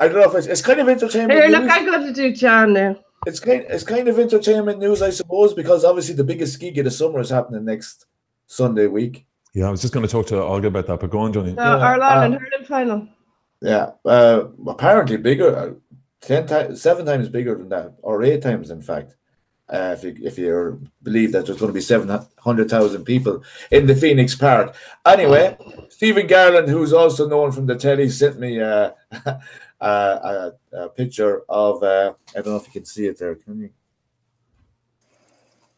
don't know if it's kind of entertainment. Here, look, I got to do John now. It's kind of entertainment news, I suppose, because obviously the biggest gig of the summer is happening next Sunday week. Yeah, I was just going to talk to Olga about that, but go on, Johnny. Our Ireland hurling final. Yeah, apparently bigger, 7 times bigger than that, or 8 times, in fact. If you believe that there's going to be 700,000 people in the Phoenix Park. Anyway, Stephen Garland, who's also known from the Telly, sent me a picture of, I don't know if you can see it there, can you?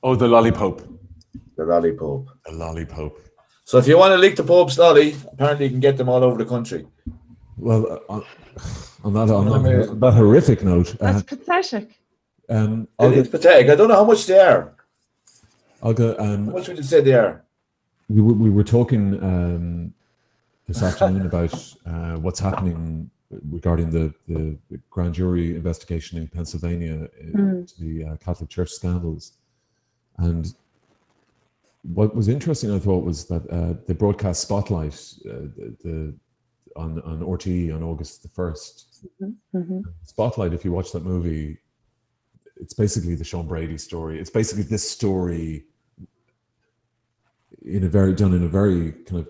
Oh, the lollipop. The lollipop. The lollipop. So if you want to lick the Pope's lolly, apparently you can get them all over the country. Well, on that horrific note. That's pathetic. It's pathetic. I don't know how much they are. Olga, how much would you say they are? We were talking this afternoon about what's happening regarding the grand jury investigation in Pennsylvania into the Catholic Church scandals. And what was interesting, I thought, was that they broadcast Spotlight on RTE on August the 1st. Spotlight, if you watch that movie, it's basically the Sean Brady story. It's basically this story done in a very kind of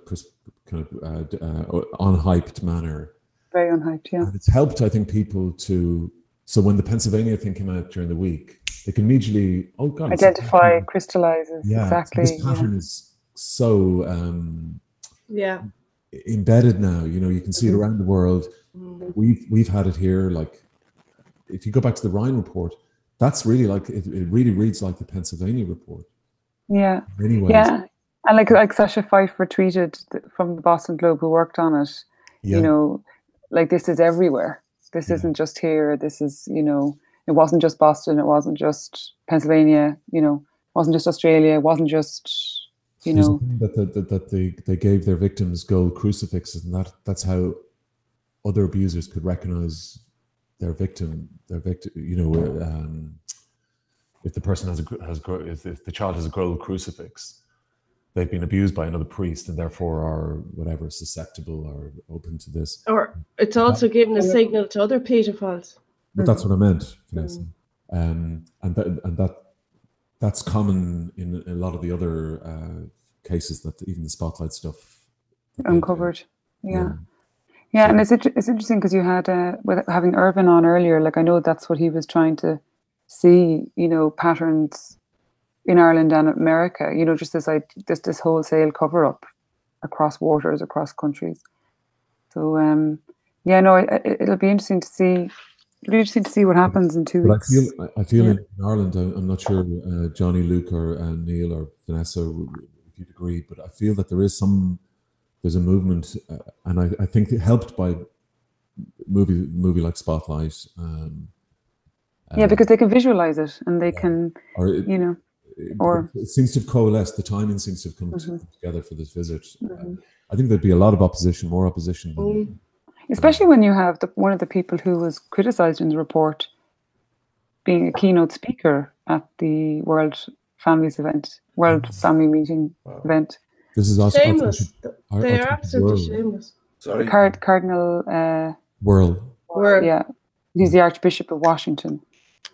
unhyped manner. Very unhyped, yeah. And it's helped, I think, people to. So when the Pennsylvania thing came out during the week, they can immediately identify, crystallizes. Yeah, exactly. This pattern is so embedded now. You know, you can see it around the world. We've had it here. Like, if you go back to the Ryan report, that's really like it really reads like the Pennsylvania report. Yeah. Anyways. Yeah. And like Sasha Pfeiffer tweeted from the Boston Globe, who worked on it, you know, like, this is everywhere. This isn't just here. This is, you know, it wasn't just Boston. It wasn't just Pennsylvania. You know, it wasn't just Australia. It wasn't just, you know. That they gave their victims gold crucifixes, and that's how other abusers could recognize their victim. You know, if the person if the child has a gold crucifix, they've been abused by another priest and therefore are whatever susceptible or open to this. Or it's also giving a signal to other pedophiles. But that's what I meant, Vanessa. And that's common in a lot of the other cases that even the Spotlight stuff uncovered. Yeah. Yeah, and it's interesting because you had with having Irvin on earlier. Like, I know that's what he was trying to see. You know, patterns in Ireland and America. You know, just this wholesale cover up across waters, across countries. So it'll be interesting to see. It'll be interesting to see what happens in 2 weeks. I feel in Ireland. I'm not sure, Johnny, Luke, or Neil, or Vanessa, if you'd agree, but I feel that there's a movement, and I think it helped by movie like Spotlight. Because they can visualize it, and they can, you know, or it seems to have coalesced. The timing seems to have come together for this visit. I think there'd be a lot of more opposition than. Especially when you have one of the people who was criticised in the report being a keynote speaker at the World Family Meeting event. This is also shameless. They are absolutely shameless. Sorry. Cardinal World. Yeah, he's the Archbishop of Washington.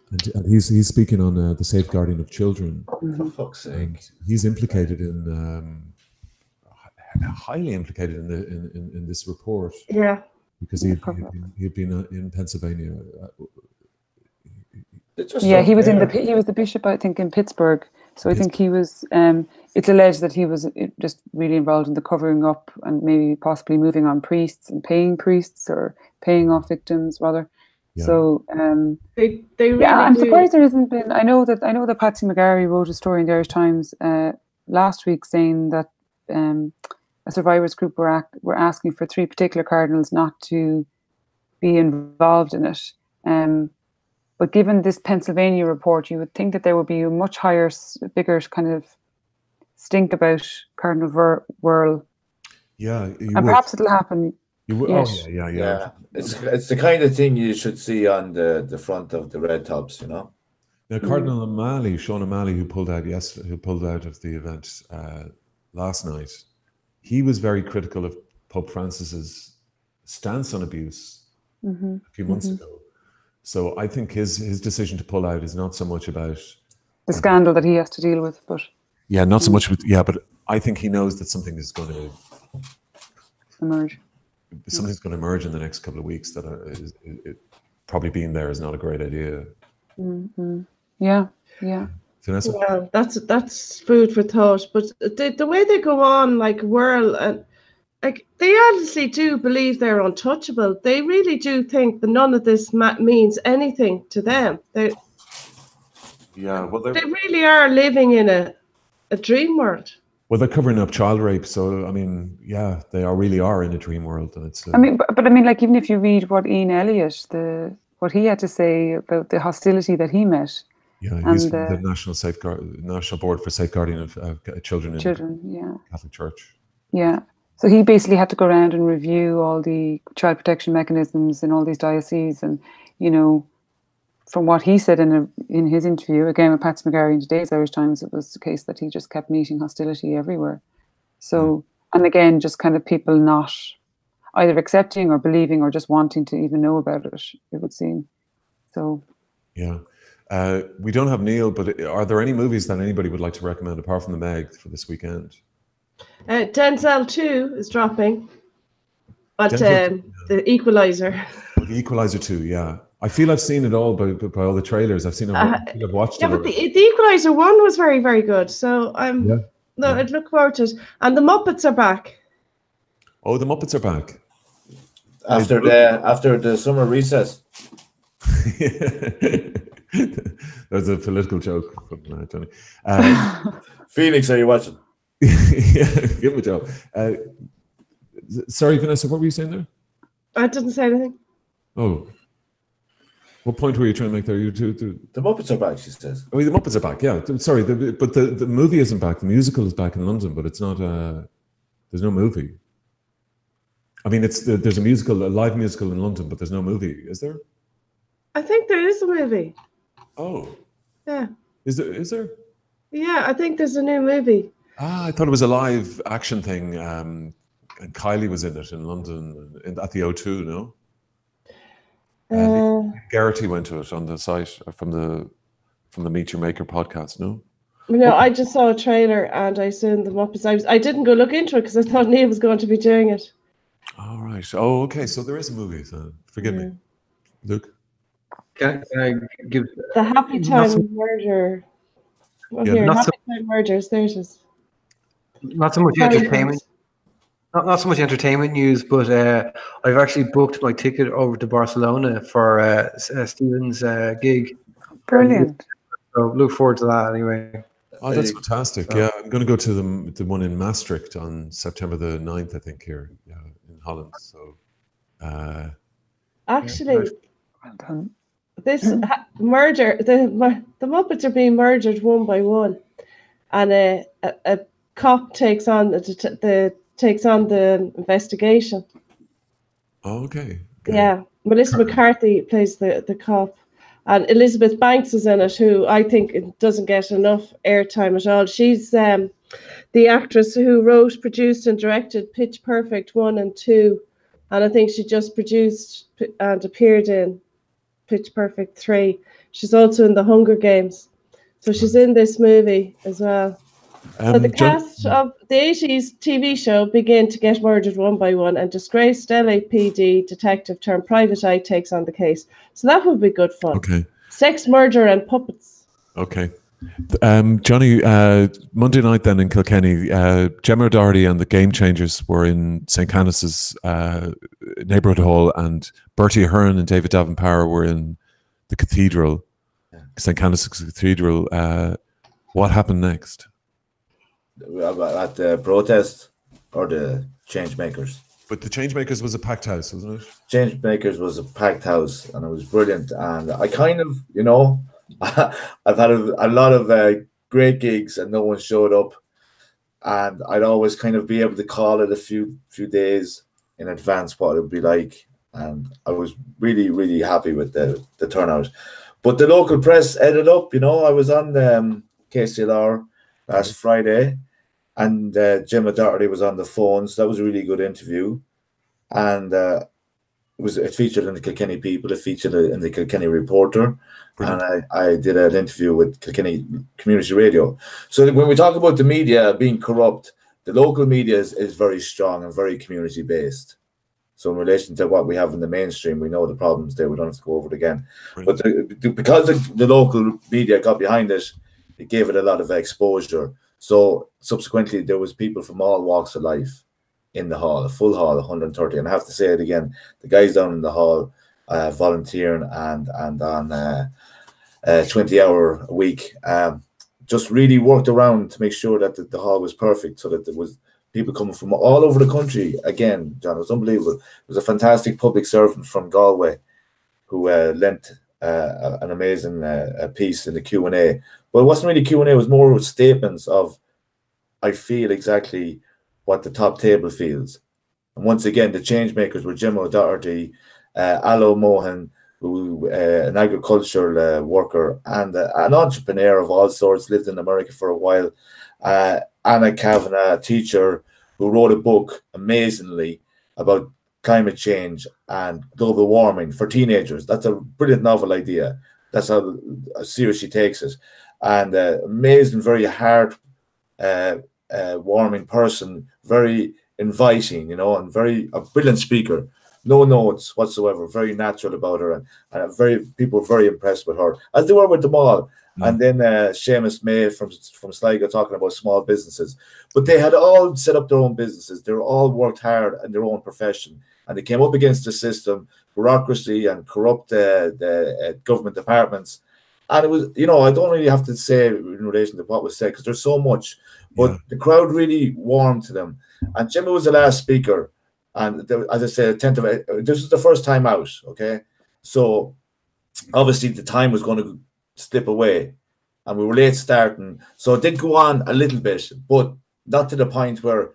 And he's speaking on the safeguarding of children. For fuck's sake. He's implicated highly implicated in this report. Yeah. Because he'd been in Pennsylvania. He was the bishop, I think, in Pittsburgh. So I think he was. It's alleged that he was just really involved in the covering up and maybe possibly moving on priests and paying priests or paying off victims rather. Yeah. So they really I'm do. surprised there hasn't been. I know that Patsy McGarry wrote a story in the Irish Times last week saying that a survivors group were asking for 3 particular cardinals not to be involved in it. But given this Pennsylvania report, you would think that there would be a much higher, bigger kind of stink about Cardinal Whirl. Yeah, and perhaps it'll happen. You would, yes. yeah. It's the kind of thing you should see on the front of the red tops, you know. Now, Cardinal O'Malley, Sean O'Malley, who pulled out of the event last night, he was very critical of Pope Francis's stance on abuse a few months ago. So I think his decision to pull out is not so much about the scandal that he has to deal with, but not so much with but I think he knows that something is going to emerge. Something's going to emerge in the next couple of weeks that probably being there is not a great idea. Yeah. Vanessa? Well, that's food for thought. But the way they go on, like Whirl, and like they honestly do believe they're untouchable. They really do think that none of this means anything to them. They really are living in a dream world. Well, they're covering up child rape, so I mean, they really are in a dream world, and it's. I mean, but I mean, like even if you read what Ian Elliott, what he had to say about the hostility that he met. Yeah, he's from the National Board for Safeguarding of Children in the Catholic Church. Yeah, so he basically had to go around and review all the child protection mechanisms in all these dioceses, and from what he said in his interview again with Pat McGarry in today's Irish Times, it was the case that he just kept meeting hostility everywhere. So, and again, just kind of people not either accepting or believing or just wanting to even know about it, it would seem. So. Yeah. We don't have Neil, but are there any movies that anybody would like to recommend apart from The Meg for this weekend? Denzel 2 is dropping, but The Equalizer. The Equalizer 2, yeah. I feel I've seen it all by all the trailers. I've watched it. Yeah, but the Equalizer 1 was very, very good. So I'd look forward to it. And the Muppets are back. Oh, the Muppets are back. After the summer recess. That's a political joke from Tony. Phoenix, are you watching? Give him a joke. Sorry, Vanessa, what were you saying there? I didn't say anything. Oh. What point were you trying to make there? The Muppets are back, she says. Oh, the Muppets are back, yeah. Sorry, but the movie isn't back. The musical is back in London, but it's not, there's no movie. I mean, there's a live musical in London, but there's no movie, is there? I think there is a movie. Oh. Yeah. Is there? Yeah, I think there's a new movie. I thought it was a live action thing, and Kylie was in it in London at the O2, no? Garrity went to it on the site from the Meet Your Maker podcast, no? No, I just saw a trailer and I assumed the Muppets. I didn't go look into it because I thought Neil was going to be doing it. All right. Oh, okay. So there is a movie. So forgive me, Luke. Can I give the Happy Time Murder? Well, here, Happy Time Murders. There it is. Not so much entertainment. Not so much entertainment news, but I've actually booked my ticket over to Barcelona for Stephen's gig. Brilliant. So look forward to that anyway. Oh, that's fantastic. Yeah, I'm going to go to the one in Maastricht on September the 9th, I think, here in Holland. So, actually, this merger, the Muppets are being merged one by one, and a cop takes on the investigation. Oh, okay. Yeah, Melissa McCarthy plays the cop, and Elizabeth Banks is in it, who I think doesn't get enough airtime at all. She's the actress who wrote, produced, and directed Pitch Perfect 1 and 2, and I think she just produced and appeared in Pitch Perfect 3. She's also in The Hunger Games, so she's in this movie as well. So the cast of the 80s TV show begin to get murdered one by one, and disgraced LAPD detective turned private eye takes on the case. So that would be good fun. Okay. Sex, murder, and puppets. Okay. Johnny, Monday night then in Kilkenny, Gemma O'Doherty and the Game Changers were in St. Canice's neighbourhood hall, and Bertie Ahern and David Davenpower were in the cathedral, St. Canice's Cathedral. What happened next? At the protest or the change makers? But the Changemakers was a packed house, wasn't it? Changemakers was a packed house, and it was brilliant. And I kind of, you know, I've had a lot of great gigs, and no one showed up. And I'd always kind of be able to call it a few days in advance what it would be like. And I was really, really happy with the turnout. But the local press ended up, you know, I was on KCLR last Friday, and Jim O'Doherty was on the phone, so that was a really good interview. And it featured in the Kilkenny People, it featured in the Kilkenny Reporter. Brilliant. And I did an interview with Kilkenny Community Radio. So when we talk about the media being corrupt, the local media is very strong and very community based. So in relation to what we have in the mainstream, we know the problems there. We don't have to go over it again. Brilliant. But because the local media got behind it, it gave it a lot of exposure. So subsequently, there was people from all walks of life in the hall, a full hall, 130. And I have to say it again, the guys down in the hall volunteering and on 20-hour a week, just really worked around to make sure that the hall was perfect, so that there was people coming from all over the country. Again, John, it was unbelievable. It was a fantastic public servant from Galway who lent an amazing piece in the Q&A. But it wasn't really Q&A, it was more statements of, I feel exactly what the top table feels. And once again, the Changemakers were Jim O'Doherty, Allo Mohan, who an agricultural worker and an entrepreneur of all sorts, lived in America for a while. Anna Kavanagh, a teacher who wrote a book, amazingly, about climate change and global warming for teenagers. That's a brilliant novel idea. That's how serious she takes it. And amazing, very heart warming person, very inviting, you know, and a brilliant speaker. No notes whatsoever, very natural about her, and people were very impressed with her, as they were with them all. And then Seamus May from Sligo talking about small businesses. But they had all set up their own businesses. They were all worked hard in their own profession. And they came up against the system, bureaucracy and corrupt government departments. And it was, you know, I don't really have to say in relation to what was said, because there's so much. But the crowd really warmed to them. And Jimmy was the last speaker. And there, as I said, this was the first time out, okay? So obviously the time was going to slip away, and we were late starting. So it did go on a little bit, but not to the point where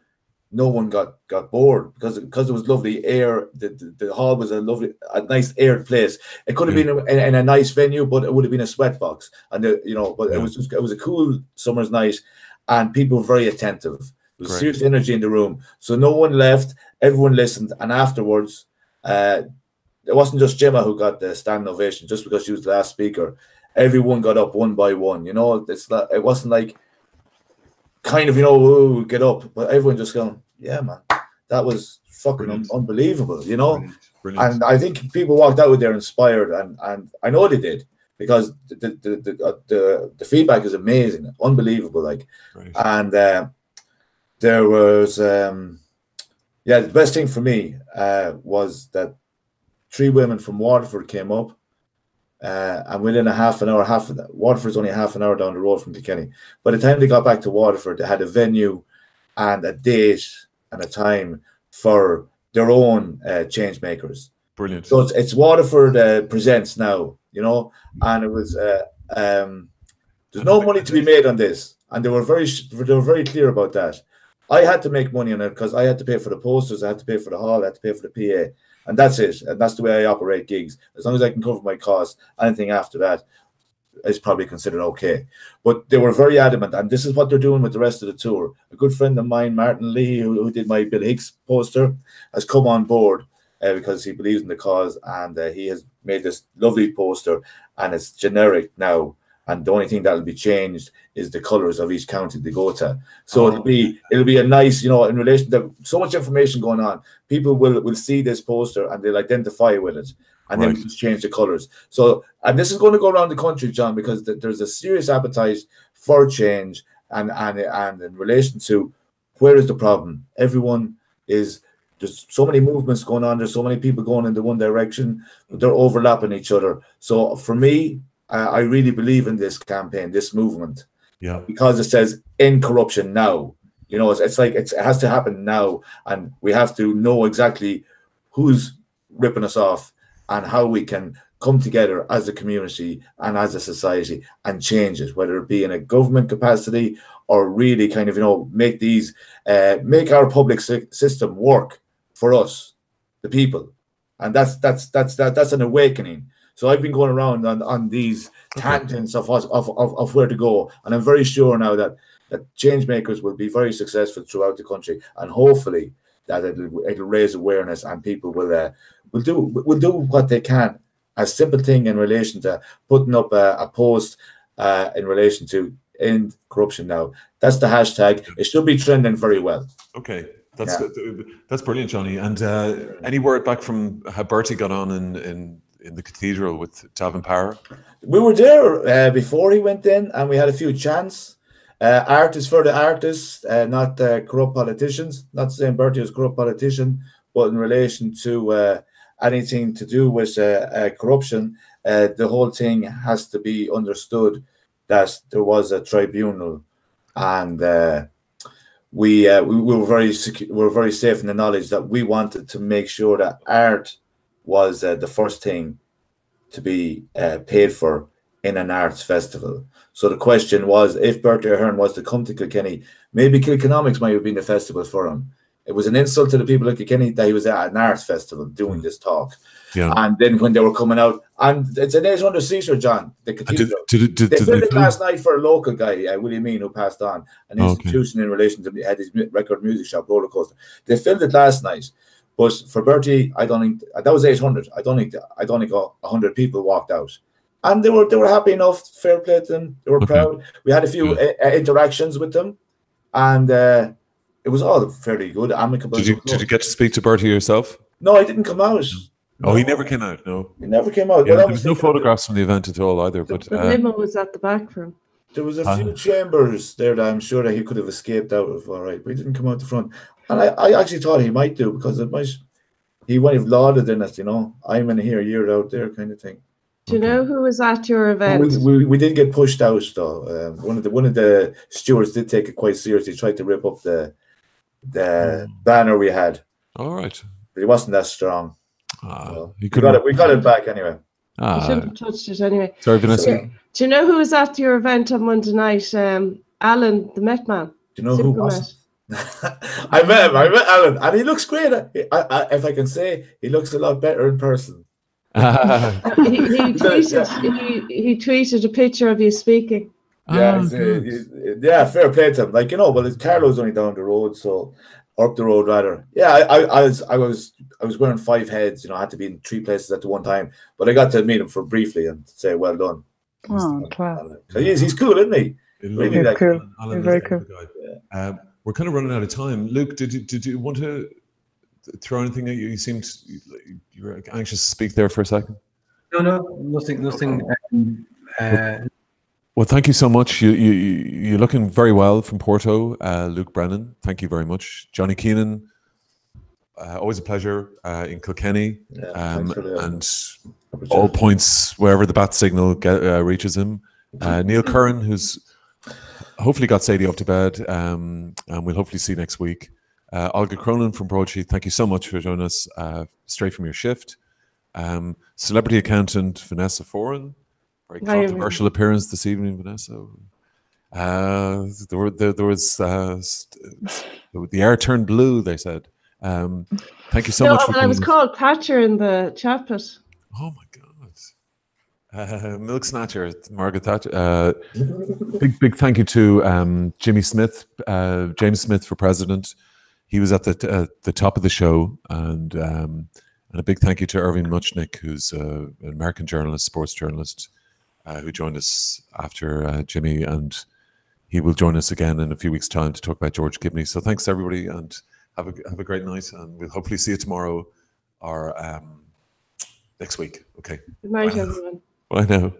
no one got bored, because it was lovely air. The hall was a nice aired place. It could have been in a nice venue, but it would have been a sweatbox. And you know, but it was a cool summer's night, and people were very attentive. There was serious energy in the room, so no one left. Everyone listened, and afterwards, it wasn't just Gemma who got the standing ovation just because she was the last speaker. Everyone got up one by one. You know, it wasn't like kind of, you know, ooh, get up, but everyone just going, yeah, man, that was fucking unbelievable, you know. Brilliant. And I think people walked out there inspired, and I know they did, because the feedback is amazing, unbelievable, like. And there was the best thing for me was that 3 women from Waterford came up, and within a half an hour, Waterford's only half an hour down the road from Kilkenny. By the time they got back to Waterford, they had a venue and a date and a time for their own Changemakers. Brilliant. So it's Waterford presents now, you know, and it was there's no money to be made on this, and they were very clear about that. I had to make money on it because I had to pay for the posters, I had to pay for the hall, I had to pay for the PA, and that's it. And that's the way I operate gigs. As long as I can cover my costs, anything after that is probably considered okay. But they were very adamant, and this is what they're doing with the rest of the tour. A good friend of mine, Martin Lee, who did my Bill Hicks poster, has come on board because he believes in the cause, and he has made this lovely poster, and it's generic now. And the only thing that'll be changed is the colours of each county they go to. So it'll be a nice, you know, in relation to so much information going on. People will see this poster and they'll identify with it, and then we just change the colours. So, and this is going to go around the country, John, because there's a serious appetite for change, and in relation to where is the problem. There's so many movements going on. There's so many people going in the one direction, but they're overlapping each other. So for me, I really believe in this campaign, this movement, because it says end corruption now. You know, it's like it has to happen now, and we have to know exactly who's ripping us off and how we can come together as a community and as a society and change it, whether it be in a government capacity or really kind of, you know, make these make our public system work for us, the people. And that's an awakening. So I've been going around on these tangents of where to go, and I'm very sure now that change makers will be very successful throughout the country, and hopefully that it'll raise awareness, and people will do what they can. A simple thing in relation to putting up a post in relation to end corruption now. That's the hashtag. It should be trending very well. Okay. That's brilliant, Johnny. And any word back from how Bertie got on in the cathedral with Davin Power? We were there before he went in, and we had a few chants. Art is for the artists, not corrupt politicians. Not saying Bertie was a corrupt politician, but in relation to anything to do with corruption, the whole thing has to be understood that there was a tribunal, and we were very secure, we were very safe in the knowledge that we wanted to make sure that art was the first thing to be paid for in an arts festival. So the question was, if Bertie Ahern was to come to Kilkenny, maybe Kilkenomics might have been the festival for him. It was an insult to the people of Kilkenny that he was at an arts festival doing this talk. Yeah. And then when they were coming out, and it's an 800-seater, John, the cathedral. They filmed it last night for a local guy, William Mean, who passed on, an institution in relation to had his record music shop, Roller Coaster. They filmed it last night. But for Bertie, I don't think that was 800. I don't think 100 people walked out. And they were happy enough. Fair play to them. They were proud. We had a few interactions with them, and it was all fairly good, amicable. Did you get to speak to Bertie yourself? No, I didn't come out. Oh, he never came out. No, he never came out. Yeah, there was no photographs from the event at all either. But the limo was at the back for him. There was a few chambers there that I'm sure that he could have escaped out of. All right, but he didn't come out the front. And I actually thought he might do, because he might have lauded in it, you know. I'm in here, you're out there, kind of thing. Do you know who was at your event? We did get pushed out though. One of the stewards did take it quite seriously. Tried to rip up the banner we had. All right, but he wasn't that strong. So we got it back anyway. You shouldn't have touched it anyway. Sorry, Vanessa. So, do you know who was at your event on Monday night? Alan, the Met Man. Do you know who was? I met Alan, and he looks great. If I can say, he looks a lot better in person. he tweeted a picture of you speaking. Yeah, yeah, fair play to him. Like, you know, well, Carlo's only down the road, so up the road rather. Yeah, I was wearing 5 heads. You know, I had to be in 3 places at the one time, but I got to meet him for briefly and say well done. Oh, class. He's cool, isn't he? Really cool. Alan very cool. We're kind of running out of time. Luke, did you want to throw anything at you? You seemed you were anxious to speak there for a second. No, nothing. Well, thank you so much. You're looking very well from Porto, Luke Brennan. Thank you very much, Johnny Keenan. Always a pleasure in Kilkenny, and all points wherever the bat signal reaches him. Neil Curran, who's hopefully got Sadie up to bed, and we'll hopefully see you next week. Olga Cronin from Broadsheet, thank you so much for joining us straight from your shift. Celebrity accountant Vanessa Foran, very controversial appearance this evening, Vanessa. There was the air turned blue, they said. Thank you so much. I was called Thatcher in the chat pit. Oh my God. Milk Snatcher, Margaret Thatcher. Big thank you to James Smith for president. He was at the top of the show, and a big thank you to Irving Muchnick, who's an American journalist, sports journalist, who joined us after Jimmy, and he will join us again in a few weeks' time to talk about George Gibney. So thanks everybody, and have a great night, and we'll hopefully see you tomorrow or next week. Okay. Good night, everyone. Bye now.